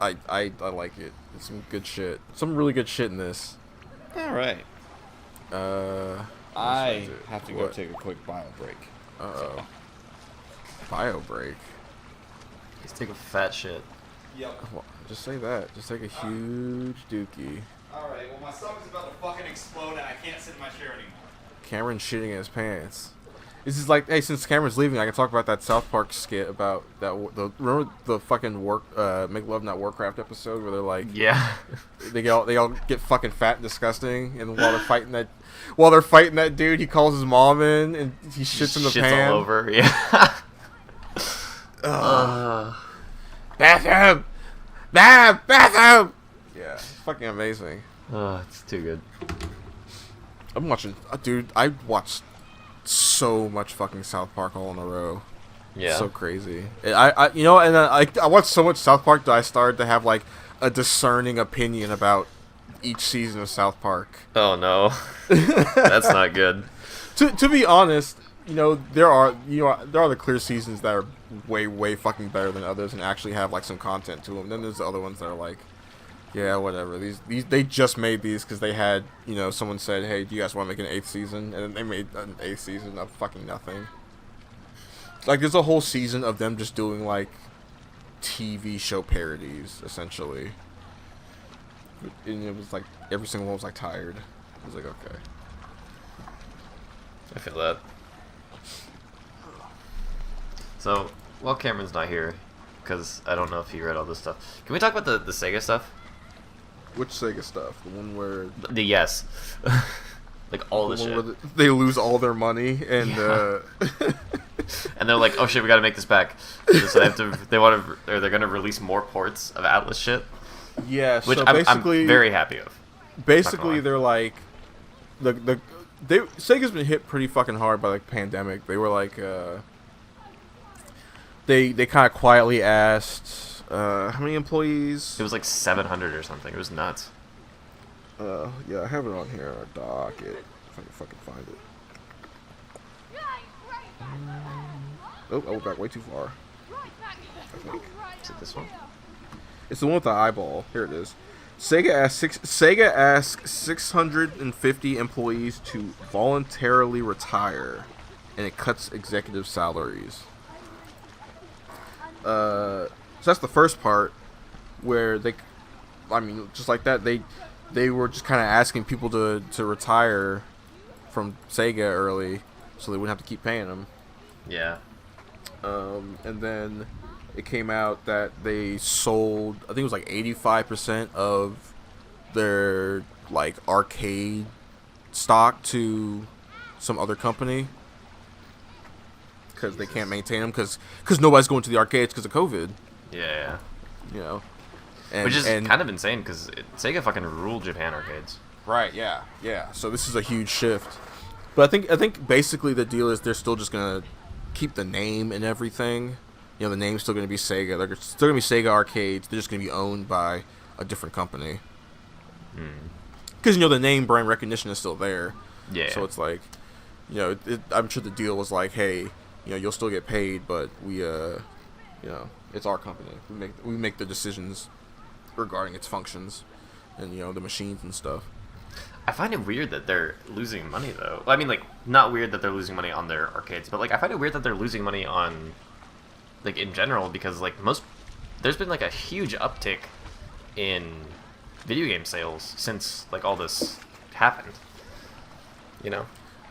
I like it. It's some good shit. Some really good shit in this. All right. I have to go What? take a quick bio break. Uh-oh. Bio break. Let's take a fat shit. Yep. Well, just say that. Just take a huge dookie. Alright, well my stomach's about to fucking explode and I can't sit in my chair anymore. Cameron's shitting in his pants. This is like, hey, since Cameron's leaving, I can talk about that South Park skit about that. Remember the fucking Make Love Not Warcraft episode where they're like, Yeah. they all get fucking fat and disgusting, and while they're fighting that dude, he calls his mom in and he shits in the pan. All over. Yeah. Bathroom, bathroom. Yeah, it's fucking amazing. It's too good. I'm watching, dude. I watched so much fucking South Park all in a row. Yeah. So crazy. I you know, and I watched so much South Park that I started to have like a discerning opinion about each season of South Park. Oh no. That's not good. To be honest, you know, there are the clear seasons that are way fucking better than others and actually have like some content to them. Then there's the other ones that are like, yeah, whatever. These they just made these because they had, you know, someone said, hey, do you guys want to make an 8th season? And then they made an 8th season of fucking nothing. Like, there's a whole season of them just doing like TV show parodies, essentially. And it was like every single one was like tired. I was like, okay. I feel that. So, while Cameron's not here, because I don't know if he read all this stuff, can we talk about the Sega stuff? Which Sega stuff? The one where The yes. Like all the shit. where they lose all their money and And they're like, oh shit, we gotta make this back. So they're gonna release more ports of Atlas shit. yeah. Which So I'm basically, very happy of. basically lie. they're like Sega's been hit pretty fucking hard by like pandemic. They were like they kind of quietly asked how many employees. It was like 700 or something. It was nuts. Yeah, I have it on here. Our docket. If I can fucking find it. Oh, I went back way too far. I think. Is it this one? It's the one with the eyeball. Here it is. Sega asks 650 employees to voluntarily retire, and it cuts executive salaries. So that's the first part, where just like that, they were just kind of asking people to retire from Sega early, so they wouldn't have to keep paying them. Yeah. And then it came out that they sold, I think it was like 85% of their like arcade stock to some other company because they can't maintain them because nobody's going to the arcades because of COVID. Yeah. You know, Which is kind of insane because Sega fucking ruled Japan arcades. Right. Yeah. So this is a huge shift. But I think basically the deal is they're still just gonna keep the name and everything. You know, the name's still gonna be Sega. They're still gonna be Sega arcades. They're just gonna be owned by a different company. Because you know the name brand recognition is still there. Yeah. So it's like, you know, I'm sure the deal was like, hey, you know, you'll still get paid, but we, you know, it's our company. We make the decisions regarding its functions, and you know the machines and stuff. I find it weird that they're losing money though. I mean, like, not weird that they're losing money on their arcades, but like I find it weird that they're losing money on, like, in general, because like there's been like a huge uptick in video game sales since like all this happened. You know,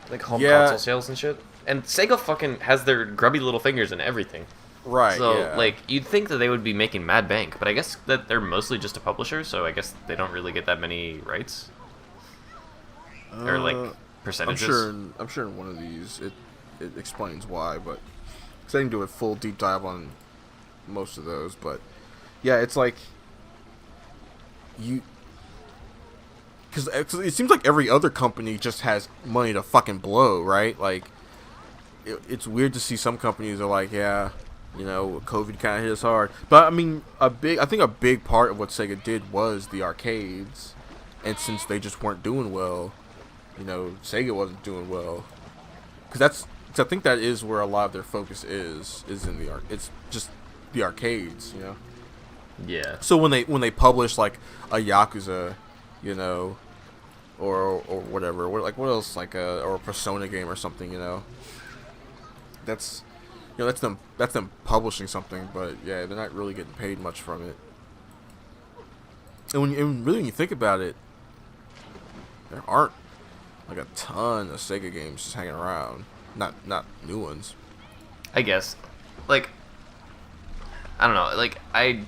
like home console sales and shit. And Sega fucking has their grubby little fingers in everything. Right. So like you'd think that they would be making mad bank, but I guess that they're mostly just a publisher, so I guess they don't really get that many rights. Or like percentages. I'm sure in one of these it explains why, but because I didn't do a full deep dive on most of those, but yeah, it's like because it seems like every other company just has money to fucking blow, right? Like it's weird to see some companies are like, yeah, you know, COVID kind of hit us hard, but I mean, I think a big part of what Sega did was the arcades, and since they just weren't doing well, you know, Sega wasn't doing well, because I think that is where a lot of their focus is in it's just the arcades, you know. Yeah. So when they publish like a Yakuza, you know, or whatever, what else, like or a Persona game or something, you know, that's them publishing something, but yeah, they're not really getting paid much from it. And when you think about it, there aren't like a ton of Sega games just hanging around, not new ones. I guess, like, I don't know, like I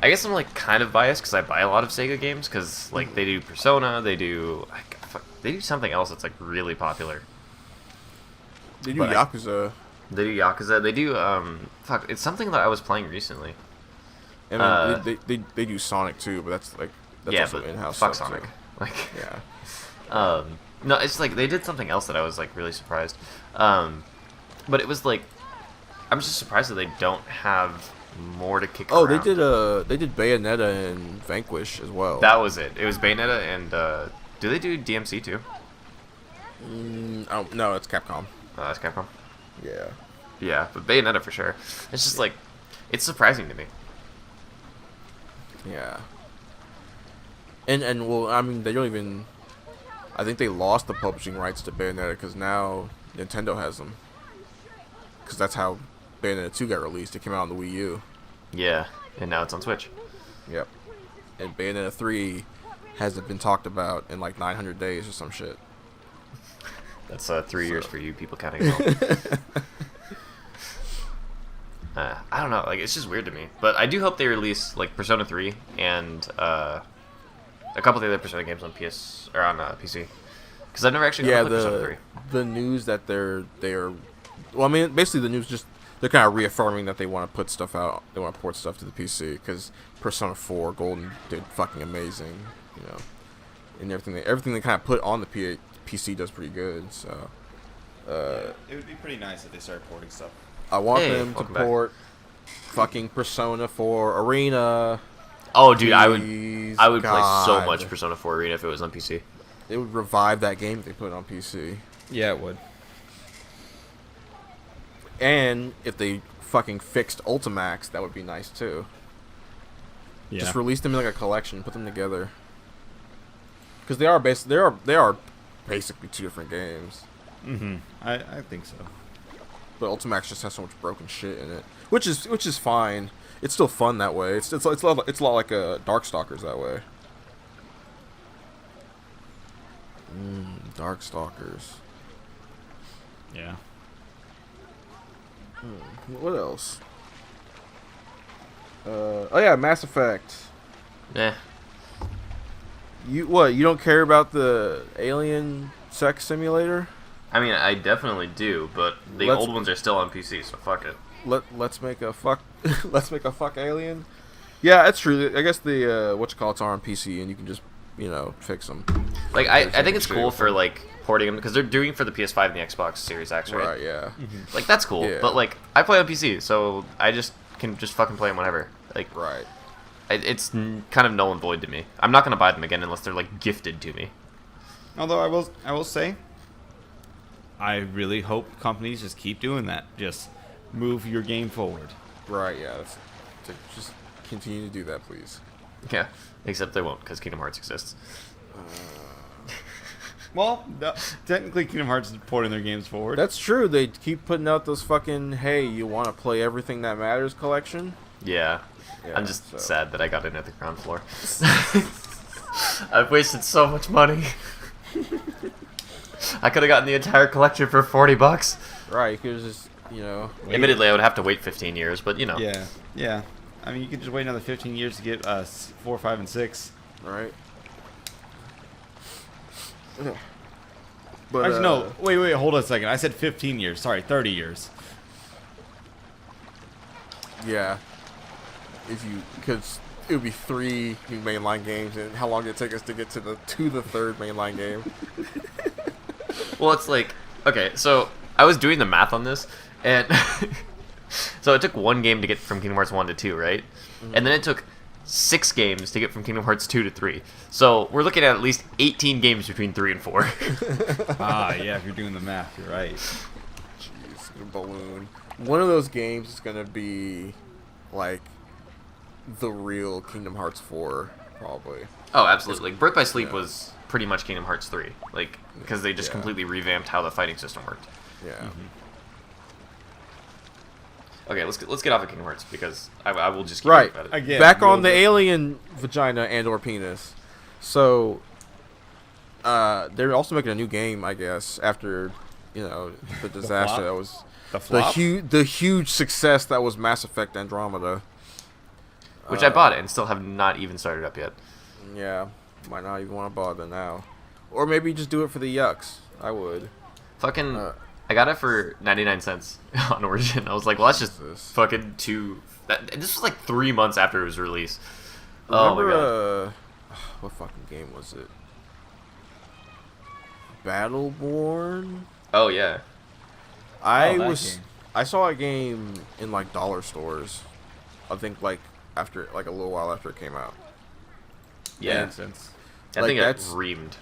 guess I'm like kind of biased because I buy a lot of Sega games because like they do Persona, they do something else that's like really popular. They do Yakuza. They do Yakuza. They do it's something that I was playing recently. And they do Sonic too, but that's also in-house. Fuck stuff Sonic. too. Like yeah. No, it's like they did something else that I was like really surprised. But it was like I'm just surprised that they don't have more to kick around. They did Bayonetta and Vanquish as well. That was it. It was Bayonetta and do they do DMC too? No, it's Capcom. Oh, that's Capcom. Yeah. Yeah, but Bayonetta for sure. It's just like it's surprising to me. Yeah. And well, I mean, they don't even. I think they lost the publishing rights to Bayonetta because now Nintendo has them. because that's how Bayonetta 2 got released. It came out on the Wii U. Yeah, and now it's on Switch. Yep. And Bayonetta 3 hasn't been talked about in like 900 days or some shit. That's 3 years for you people counting it all. I don't know, like it's just weird to me. But I do hope they release like Persona 3 and a couple of the other Persona games on PS or on PC. Because I've never actually played Persona 3. The news that they're well, I mean, basically the news just they're kind of reaffirming that they want to put stuff out. They want to port stuff to the PC because Persona 4 Golden did fucking amazing, you know, and everything they kind of put on the PC does pretty good. So it would be pretty nice if they started porting stuff. I want them to port fucking Persona 4 Arena. Oh, dude, Please, I would play so God. much Persona 4 Arena if it was on PC. It would revive that game if they put it on PC. Yeah, it would. And if they fucking fixed Ultimax, that would be nice too. Yeah. Just release them in like a collection, put them together. Because they are basically two different games. Mm-hmm. I think so. But Ultimax just has so much broken shit in it, which is fine. It's still fun that way. It's a lot like Darkstalkers that way. Darkstalkers. Yeah. What else? Oh yeah, Mass Effect. Eh. You don't care about the alien sex simulator? I mean, I definitely do, but the old ones are still on PC, so fuck it. Let's make a fuck let's make a fuck alien. Yeah, that's true. I guess the whatchamacallits are on PC and you can just, you know, fix them. Like I think it's cool for like porting them because they're doing for the PS5 and the Xbox Series X, right? Right, yeah. Mm-hmm. Like that's cool, Yeah. but like I play on PC, so I just can just fucking play them whenever. Like Right. it's kind of null and void to me. I'm not gonna buy them again unless they're like gifted to me. Although I will say, I really hope companies just keep doing that. Just move your game forward. Right, yeah. Just continue to do that, please. Yeah, except they won't because Kingdom Hearts exists. Well, technically Kingdom Hearts is porting their games forward. That's true. They keep putting out those fucking "Hey, you want to play Everything That Matters" collection. Yeah, Yeah, I'm just so- sad that I got in at the ground floor. I've wasted so much money. I could have gotten the entire collection for $40. Right, you could just, you know. Admittedly, I would have to wait 15 years, but you know. Yeah. I mean, you could just wait another 15 years to get 4, 5, and 6. Right. But Actually, no. Wait. Hold on a second. I said 15 years. Sorry, 30 years. Yeah. Because it would be 3 new mainline games, and how long did it take us to get to the third mainline game? Well, it's like, okay, so I was doing the math on this, and so it took one game to get from Kingdom Hearts 1 to 2, right? Mm-hmm. And then it took 6 games to get from Kingdom Hearts 2 to 3. So we're looking at least 18 games between 3 and 4. Yeah, if you're doing the math, you're right. Jeez, a balloon. One of those games is going to be, like, the real Kingdom Hearts 4, probably. Oh, absolutely. Like, Birth by Sleep was pretty much Kingdom Hearts 3, like, because they just completely revamped how the fighting system worked. Yeah. Mm-hmm. Okay, let's get off of Kingdom Hearts because I will just keep Right. about it. Again, Back on the good. alien vagina and or penis. So, they're also making a new game, I guess, after, you know, the disaster that was The flop? the huge success that was Mass Effect Andromeda. Which I bought it and still have not even started up yet. Yeah, might not even want to bother now, or maybe just do it for the yucks. I would. Fucking, I got it for 99 cents on Origin. I was like, well, that's just Jesus. fucking this was like 3 months after it was released. Oh my god. Remember, what fucking game was it? Battleborn. Oh yeah. I saw a game in like dollar stores. I think like after like a little while after it came out. Yeah. And Sense. I like, think that's- it reamed.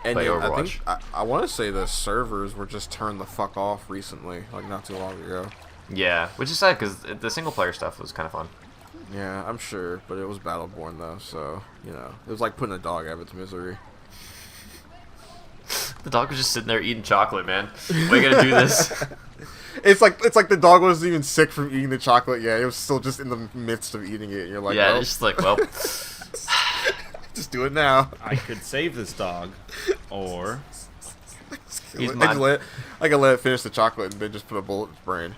And Play I Overwatch. think I want to say the servers were just turned the fuck off recently, like not too long ago. Yeah, which is sad because the single player stuff was kind of fun. Yeah, I'm sure, but it was Battleborn though, so you know it was like putting a dog out of its misery. The dog was just sitting there eating chocolate, man. Why you gotta do this? It's like the dog wasn't even sick from eating the chocolate yet. It was still just in the midst of eating it. And you're like, yeah, well, it's just like, well, just do it now. I could save this dog, or he's I can let it finish the chocolate and then just put a bullet in its brain.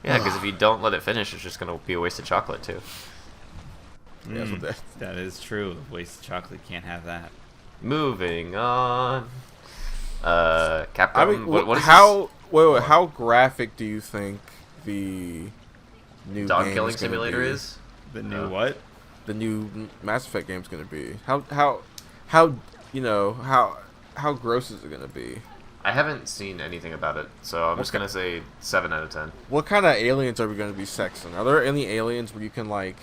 yeah, because if you don't let it finish, it's just gonna be a waste of chocolate too. Yeah, that's what that is true. Waste of chocolate, can't have that. Moving on. Capcom. I mean, what is wait, how graphic do you think the new dog game killing is gonna simulator be? is? The new what? The new Mass Effect game's gonna be? How you know how gross is it gonna be? I haven't seen anything about it, so I'm just gonna say 7 out of 10. What kind of aliens are we gonna be sexing? Are there any aliens where you can like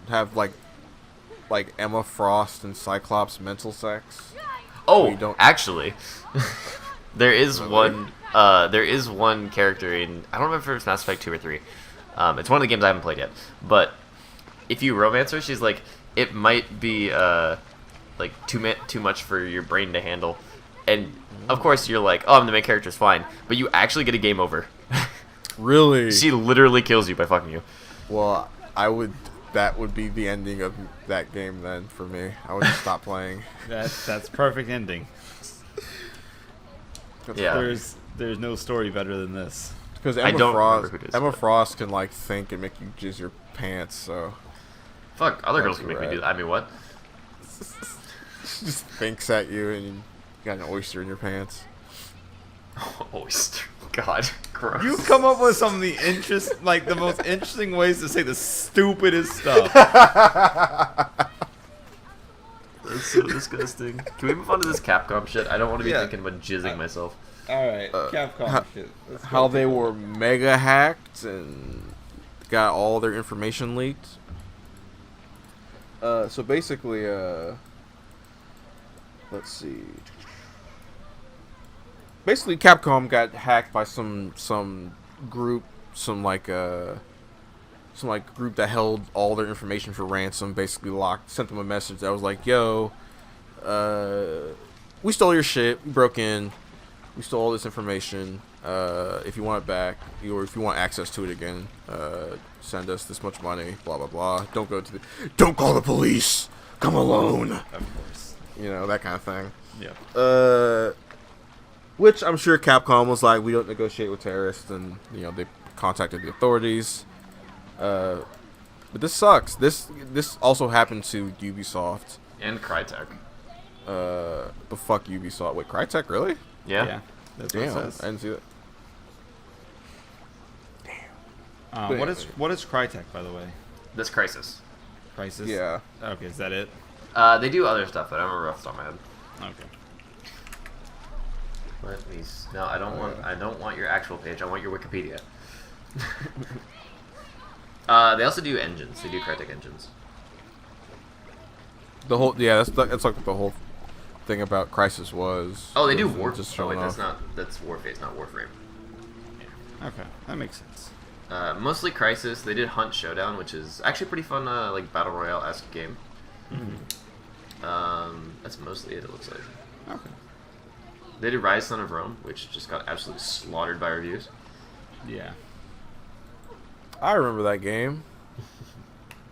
have like Emma Frost and Cyclops mental sex? Oh, you don't- actually, there is Really? one. There is one character in. I don't remember if it's Mass Effect 2 or 3. It's one of the games I haven't played yet. But if you romance her, she's like, it might be like too much for your brain to handle. And of course, you're like, oh, I'm the main character's fine. But you actually get a game over. Really? She literally kills you by fucking you. Well, that would be the ending of that game then for me. I would just stop playing. That's perfect ending. Yeah. There's no story better than this. Because I don't remember who it is, Emma but- Frost can like think and make you jizz your pants. So Fuck, other girls That's can make me right. do that. I mean, what? she just thinks at you and you got an oyster in your pants. Oyster. God, gross. You come up with some of the the most interesting ways to say the stupidest stuff. That's so disgusting. Can we move on to this Capcom shit? I don't want to be Yeah. thinking about jizzing myself. All right, Capcom shit. Let's go. How they were mega hacked and got all their information leaked. So basically, let's see. Basically, Capcom got hacked by some group, some group that held all their information for ransom. Basically, sent them a message that was like, "Yo, we stole your shit. We broke in. We stole all this information. If you want it back, or if you want access to it again, send us this much money. Blah blah blah. Don't call the police. Come alone. Of course. You know, that kind of thing. Yeah. Which I'm sure Capcom was like, we don't negotiate with terrorists, and you know they contacted the authorities. But this sucks. This also happened to Ubisoft. And Crytek. But fuck Ubisoft. Wait, Crytek really? Yeah? That's what it Damn, says. I didn't see that. What is Crytek, by the way? This Crisis. Crisis. Yeah. Okay, is that it? They do other stuff, but I don't remember off the top of my head. Okay. Let me. No, I don't want your actual page. I want your Wikipedia. They also do engines. They do Crytek engines. That's like the whole thing about Crisis was. Oh, they do was War. Just Oh, wait, showing off. that's Warface, not Warframe. Okay, that makes sense. Mostly Crisis. They did Hunt Showdown, which is actually a pretty fun, like battle royale-esque game. That's mostly it. It looks like. Okay. They did Rise Son of Rome, which just got absolutely slaughtered by reviews. Yeah. I remember that game.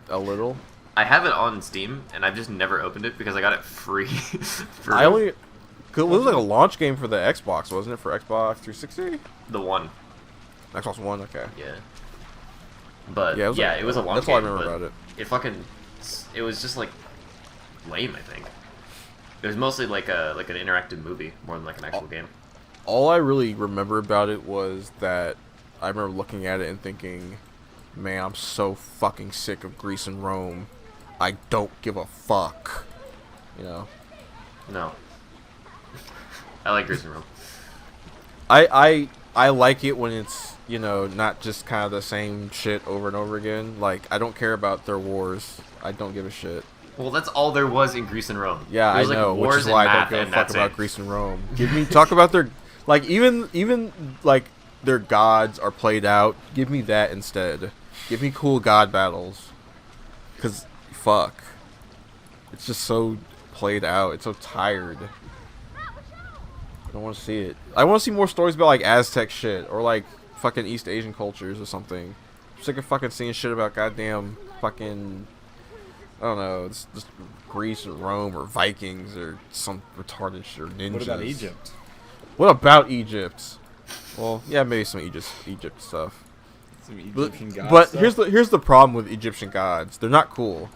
A little. I have it on Steam, and I've just never opened it because I got it free. It was like a launch game for the Xbox, wasn't it? For Xbox 360, the one. Xbox One. Okay. Yeah. But Yeah, it was a launch that's all I game, remember but about it. It was just like lame. I think it was mostly like an interactive movie more than like an actual game. All I really remember about it was that I remember looking at it and thinking, man, I'm so fucking sick of Greece and Rome. I don't give a fuck. You know? No. I like Grease and Rome. I like it when it's, you know, not just kind of the same shit over and over again. Like, I don't care about their wars. I don't give a shit. Well, that's all there was in Greece and Rome. Yeah, There I was, like, know, which wars is and why I math, don't give and a fuck that's about it. Greece and Rome. Give me talk about their, like, even like their gods are played out. Give me that instead. Give me cool god battles. 'Cause fuck, it's just so played out. It's so tired. I want to see it. I want to see more stories about like Aztec shit or like fucking East Asian cultures or something. I'm sick of fucking seeing shit about goddamn fucking, I don't know, it's just Greece or Rome or Vikings or some retarded shit or ninjas. What about Egypt? What about Egypt? Well, yeah, maybe some Egypt stuff. Some Egyptian gods But stuff? here's the problem with Egyptian gods. They're not cool.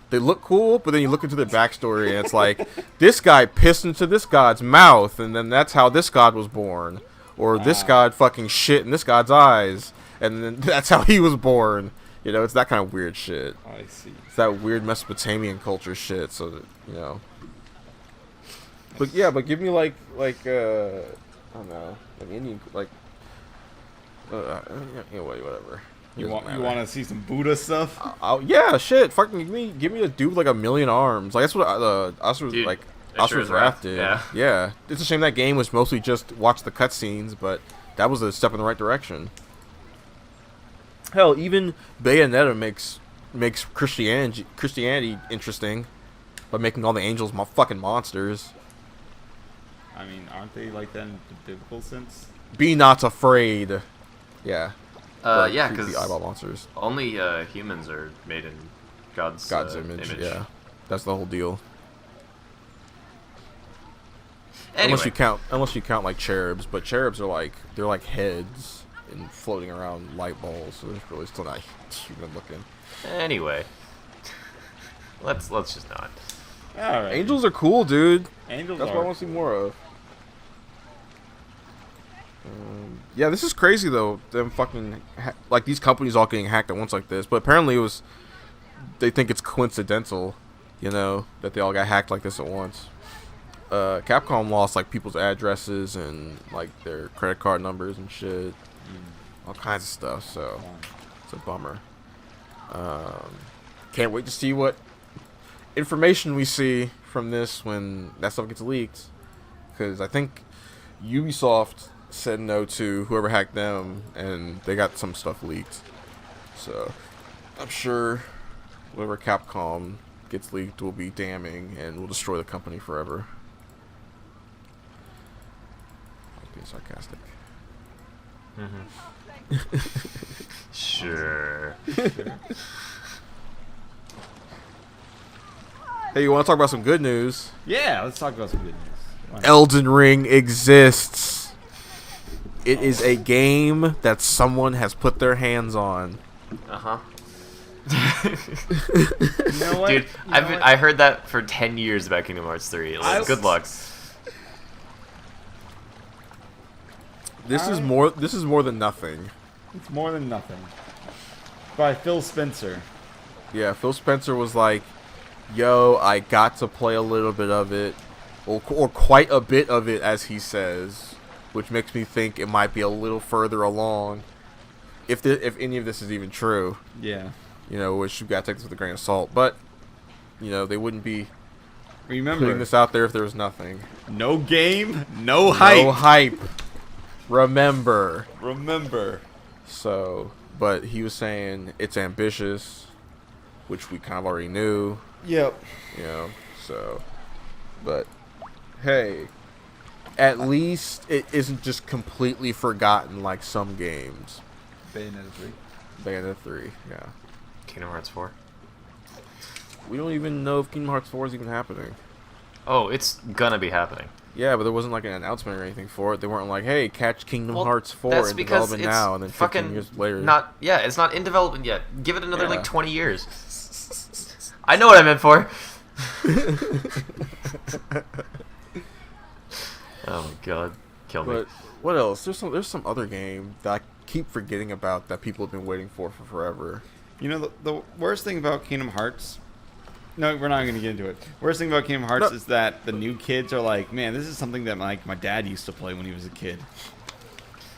They look cool, but then you look into their backstory and it's like, this guy pissed into this god's mouth, and then that's how this god was born. Or this god fucking shit in this god's eyes, and then that's how he was born. You know, it's that kind of weird shit. I see. It's that weird Mesopotamian culture shit, so that, you know. But yeah, but give me like I don't know, like Indian, like, anyway, whatever. You want to see some Buddha stuff? Yeah, shit. Fucking give me a dude with like a million arms. Like that's what Asura's Wrath did. Yeah. It's a shame that game was mostly just watch the cutscenes, but that was a step in the right direction. Hell, even Bayonetta makes Christianity interesting by making all the angels fucking monsters. I mean, aren't they like that in the biblical sense? Be not afraid. Yeah. Yeah, because eyeball monsters. Only humans are made in God's image. Yeah, that's the whole deal. Anyway. Unless you count like cherubs, but cherubs are they're like heads and floating around light balls, so they're really still not human looking. Anyway, let's just not. All right. Angels are cool, dude. Angels. That's what I want to see more of. Yeah, this is crazy though. Them fucking like these companies all getting hacked at once like this, but apparently they think it's coincidental, you know, that they all got hacked like this at once. Capcom lost like people's addresses and like their credit card numbers and shit, all kinds of stuff. So it's a bummer. Can't wait to see what information we see from this when that stuff gets leaked, because I think Ubisoft said no to whoever hacked them, and they got some stuff leaked. So I'm sure whatever Capcom gets leaked will be damning and will destroy the company forever. I'm being sarcastic. Sure. Hey, you want to talk about some good news? Yeah, let's talk about some good news. Elden Ring exists. It is a game that someone has put their hands on. Uh-huh. You know what? Dude, I heard that for 10 years about Kingdom Hearts 3. Like, good luck. This is more than nothing. It's more than nothing. By Phil Spencer. Yeah, Phil Spencer was like, yo, I got to play a little bit of it, or quite a bit of it, as he says, which makes me think it might be a little further along, if any of this is even true. Yeah. You know, which you got to take this with a grain of salt. But, you know, they wouldn't be Remember, putting this out there if there was nothing. no game, no hype. No hype. Remember. So, but he was saying it's ambitious, which we kind of already knew. Yep. You know, so, but hey, at least it isn't just completely forgotten like some games. Bayonetta 3, yeah. Kingdom Hearts 4. We don't even know if Kingdom Hearts 4 is even happening. Oh, it's gonna be happening. Yeah, but there wasn't like an announcement or anything for it. They weren't like, hey, catch Kingdom Hearts 4 that's in because development it's now, and then 15 fucking years later. It's not in development yet. Give it another Yeah. like 20 years. I know what I meant for. Oh my god, kill me. But what else? There's some other game that I keep forgetting about that people have been waiting for forever. You know, the worst thing about Kingdom Hearts... No, we're not going to get into it. Worst thing about Kingdom Hearts is that the new kids are like, man, this is something that my dad used to play when he was a kid.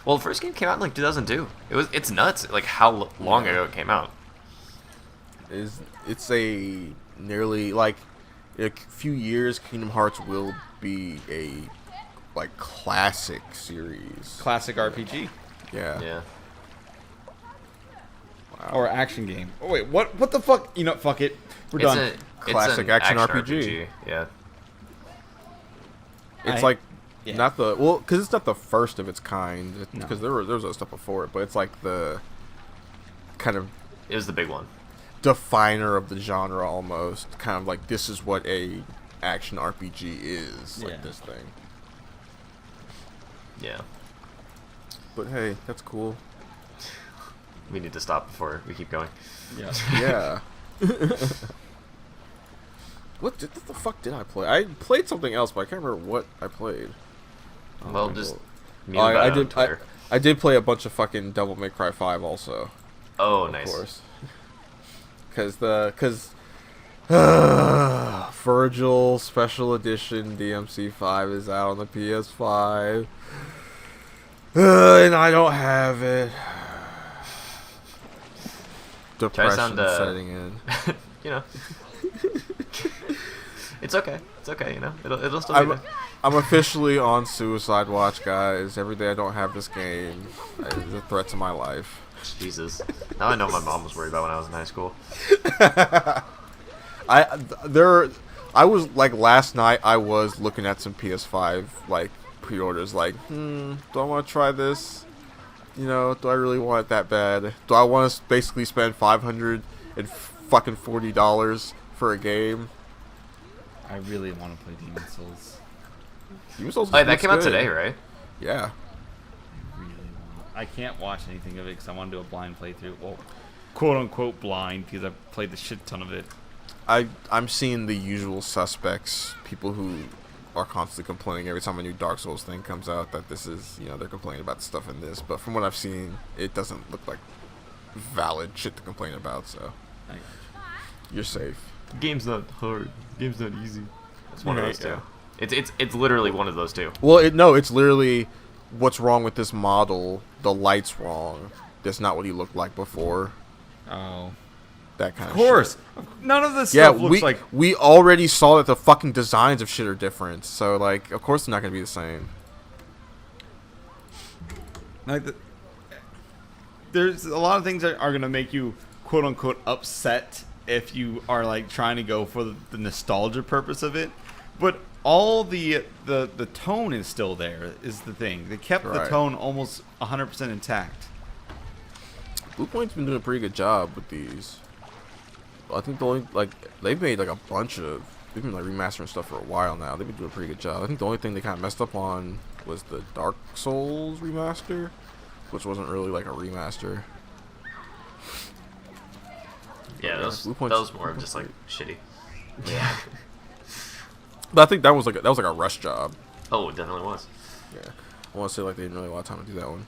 Well, the first game came out in like 2002. It's nuts. Like how long ago it came out. It's a nearly like in a few years, Kingdom Hearts will be a like classic series. Classic RPG. Yeah. Yeah. Wow. Or action game. Oh, wait, what the fuck? You know, fuck it. We're done. It's Classic an action RPG. Yeah. It's like Yeah. Not the because it's not the first of its kind. Because No. there was other stuff before it, but it's like the kind of It was the big one. definer of the genre almost. Kind of like this is what a action RPG is. Like Yeah. this thing. Yeah. But hey, that's cool. We need to stop before we keep going. Yeah. Yeah. What the fuck did I play? I played something else, but I can't remember what I played. Well, just mute I about it on did. Twitter. I did play a bunch of fucking Devil May Cry 5 also. Oh, Of nice. course. Because Virgil Special Edition DMC5 is out on the PS5. And I don't have it. Depression sound, setting in. You know. It's okay. It's okay, you know. It'll still be I'm, there. I'm officially on suicide watch, guys. Every day I don't have this game is a threat to my life. Jesus. Now I know my mom was worried about when I was in high school. I was like last night I was looking at some PS5 like pre-orders like, do I want to try this? You know, do I really want it that bad? Do I want to basically spend $540 for a game? I really want to play Demon Souls. Demon Souls Oh, that looks came out good. today, right? Yeah. I really want. I can't watch anything of it because I want to do a blind playthrough. Well, quote unquote blind because I've played the shit ton of it. I'm seeing the usual suspects, people who are constantly complaining every time a new Dark Souls thing comes out that this is, you know, they're complaining about the stuff in this. But from what I've seen, it doesn't look like valid shit to complain about. So you're safe. Game's not hard. Game's not easy. It's one of Yeah, those two. yeah. It's literally one of those two. Well, it's literally what's wrong with this model. The light's wrong. That's not what he looked like before. Oh. That kind Of of course. shit. None of this Yeah, stuff looks like. we already saw that the fucking designs of shit are different. So like, of course they're not gonna be the same. There's a lot of things that are going to make you quote unquote upset if you are like trying to go for the nostalgia purpose of it. But all the tone is still there is the thing. They kept the Right. tone almost 100% intact. Bluepoint's been doing a pretty good job with these. I think they've made like a bunch of. They've been like remastering stuff for a while now. They've been doing a pretty good job. I think the only thing they kind of messed up on was the Dark Souls remaster, which wasn't really like a remaster. Yeah, that was more of just like shitty. Yeah. But I think that was like a rush job. Oh, it definitely was. Yeah. I want to say like they didn't really have a lot of time to do that one.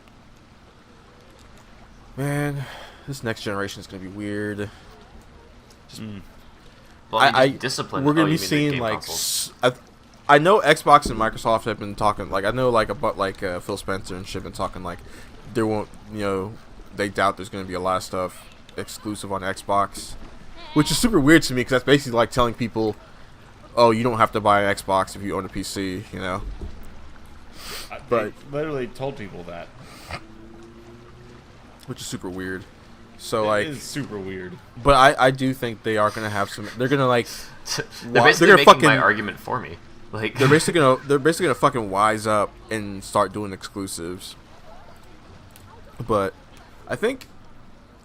Man, this next generation is gonna be weird. Well, I discipline. We're gonna you be mean the seeing game like consoles. I know Xbox and Microsoft have been talking like I know like about like Phil Spencer and shit been talking like there won't they doubt there's gonna be a lot of stuff exclusive on Xbox, which is super weird to me because that's basically like telling people, oh, you don't have to buy an Xbox if you own a PC, you know. But They literally told people that. which is super weird. So like, It is super weird. but I do think they are gonna have some. They're gonna like. They're basically they're gonna making my fucking- argument for me. Like They're basically gonna fucking wise up and start doing exclusives. But I think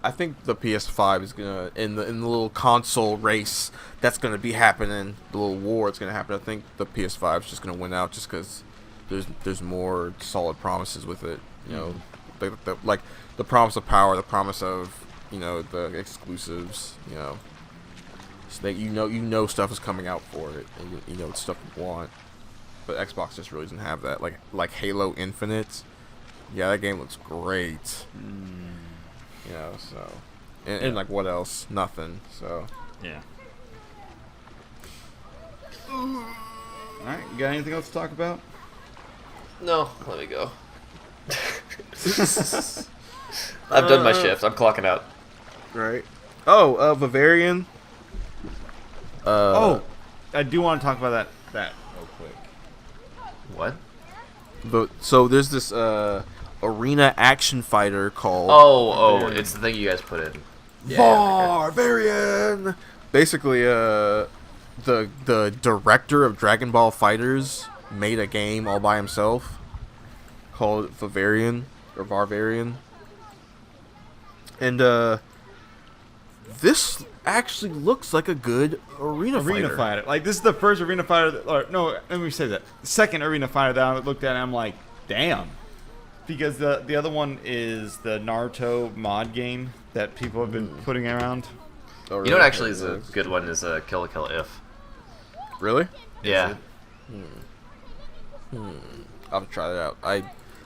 the PS5 is gonna in the little console race that's gonna be happening, the little war that's gonna happen. I think the PS5 is just gonna win out just because there's more solid promises with it. You know, like the promise of power, the promise of the exclusives. You know. So that you know stuff is coming out for it, and you know it's stuff you want. But Xbox just really doesn't have that. Like Halo Infinite, yeah, that game looks great. You know, so and like what else? Nothing. So Yeah. All right, you got anything else to talk about? no, let me go. I've done my shift. I'm clocking out. right. Oh, Varvarion. I do want to talk about that real quick. What? So there's this arena action fighter called Oh, it's the thing you guys put in. Varvarion. Basically, the director of Dragon Ball Fighters made a game all by himself called Varvarion. And this actually looks like a good arena fighter. Like, this is the first arena fighter let me say that. Second arena fighter that I looked at and I'm like, damn. Because the other one is the Naruto mod game that people have been putting around. Oh, really? You know what actually is a good one is Kill la Kill If. Really? Yeah. I'll have to try that out.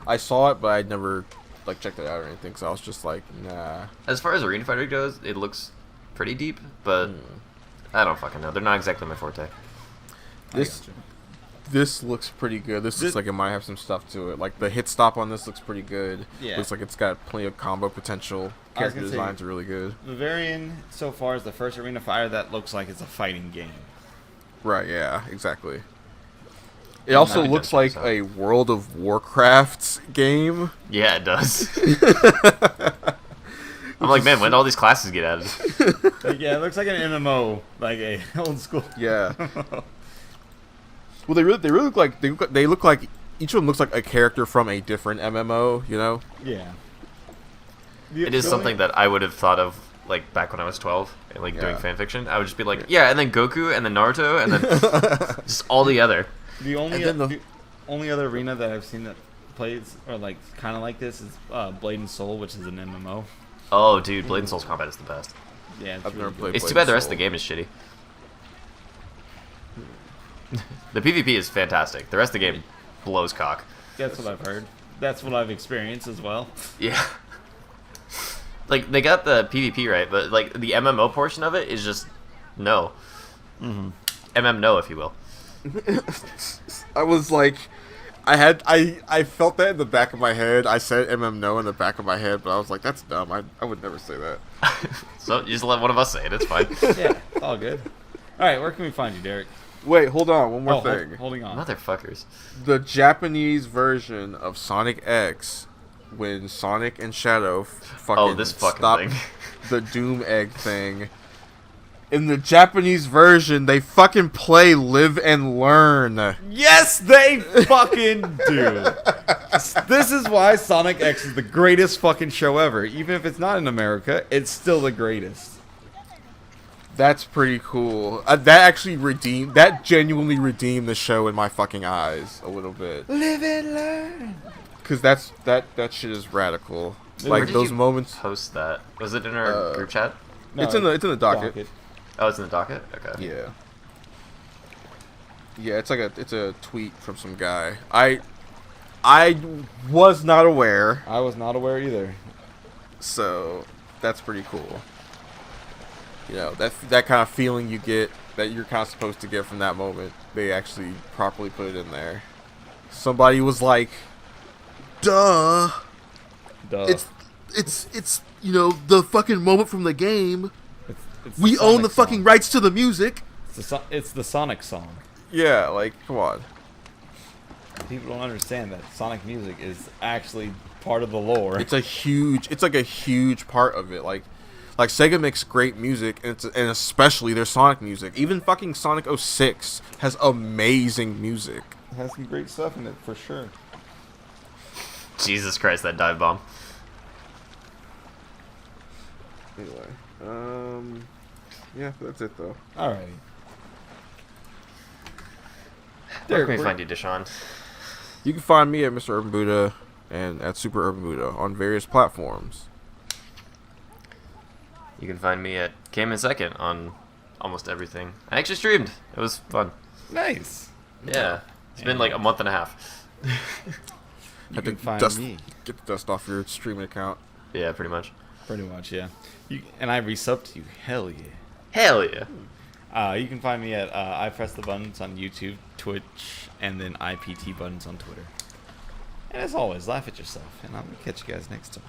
I saw it, but I never like checked it out or anything, so I was just like, nah. As far as Arena Fighter goes, it looks pretty deep, but I don't fucking know. They're not exactly my forte. This looks pretty good. This looks like it might have some stuff to it. Like the hit stop on this looks pretty good. Yeah. Looks like it's got plenty of combo potential. Character designs are really good. Varvarion so far is the first arena fighter that looks like it's a fighting game. Right, yeah, exactly. It also looks like a World of Warcraft game. Yeah, it does. I'm like, man, when did all these classes get added? Yeah, it looks like an MMO, like a old school. Yeah. Well, they really look like they look like each of them looks like a character from a different MMO. You know? Yeah. It is something that I would have thought of like back when I was 12 and like doing fan fiction. I would just be like, yeah, and then Goku, and then Naruto, and then just all together. The only other arena that I've seen that plays or like kind of like this is Blade and Soul, which is an MMO. Oh, dude, Blade and Soul's combat is the best. Yeah, I've never played. It's too bad the rest of the game is shitty. The PvP is fantastic. The rest of the game blows cock. That's what I've heard. That's what I've experienced as well. Yeah. Like, they got the PvP right, but like the MMO portion of it is just no. MM no, if you will. I was like, I felt that in the back of my head. I said no in the back of my head, but I was like, that's dumb. I would never say that. So you just let one of us say it. It's fine. Yeah, it's all good. All right, where can we find you, Derek? Wait, hold on. One more thing. Holding on. Motherfuckers. The Japanese version of Sonic X, when Sonic and Shadow fucking this fucking stop thing. the Doom Egg thing. In the Japanese version, they fucking play Live and Learn. Yes, they fucking do. This is why Sonic X is the greatest fucking show ever. Even if it's not in America, it's still the greatest. That's pretty cool. That genuinely redeemed the show in my fucking eyes a little bit. Live and learn. Cause that shit is radical. Where Like did those you moments. Post that. Was it in our group chat? No, it's in the docket. Oh, it's in the docket? Okay. Yeah. Yeah, it's a tweet from some guy. I was not aware, I was not aware either. so that's pretty cool. You know, that kind of feeling you get that you're kind of supposed to get from that moment. They actually properly put it in there. Somebody was like, "Duh. It's you know, the fucking moment from the game. It's We own the fucking rights to the music." It's the Sonic song. Yeah, like, come on. People don't understand that Sonic music is actually part of the lore. It's like a huge part of it. Like Sega makes great music, and especially their Sonic music. Even fucking Sonic 06 has amazing music. It has some great stuff in it for sure. Jesus Christ, that dive bomb. Anyway, yeah, that's it though. Alrighty. Where can we find you, Deshaun? You can find me at Mr. Urban Buddha and at Super Urban Buddha on various platforms. You can find me at Came in Second on almost everything. I actually streamed. It was fun. Nice. Yeah. It's been like a month and a half. You can find me. Get the dust off your streaming account. Yeah, pretty much. Pretty much, yeah. And I resubbed to you. Hell yeah. Hell yeah. You can find me at I Press the Buttons on YouTube, Twitch, and then IPT Buttons on Twitter. And as always, laugh at yourself, and I'm going to catch you guys next time.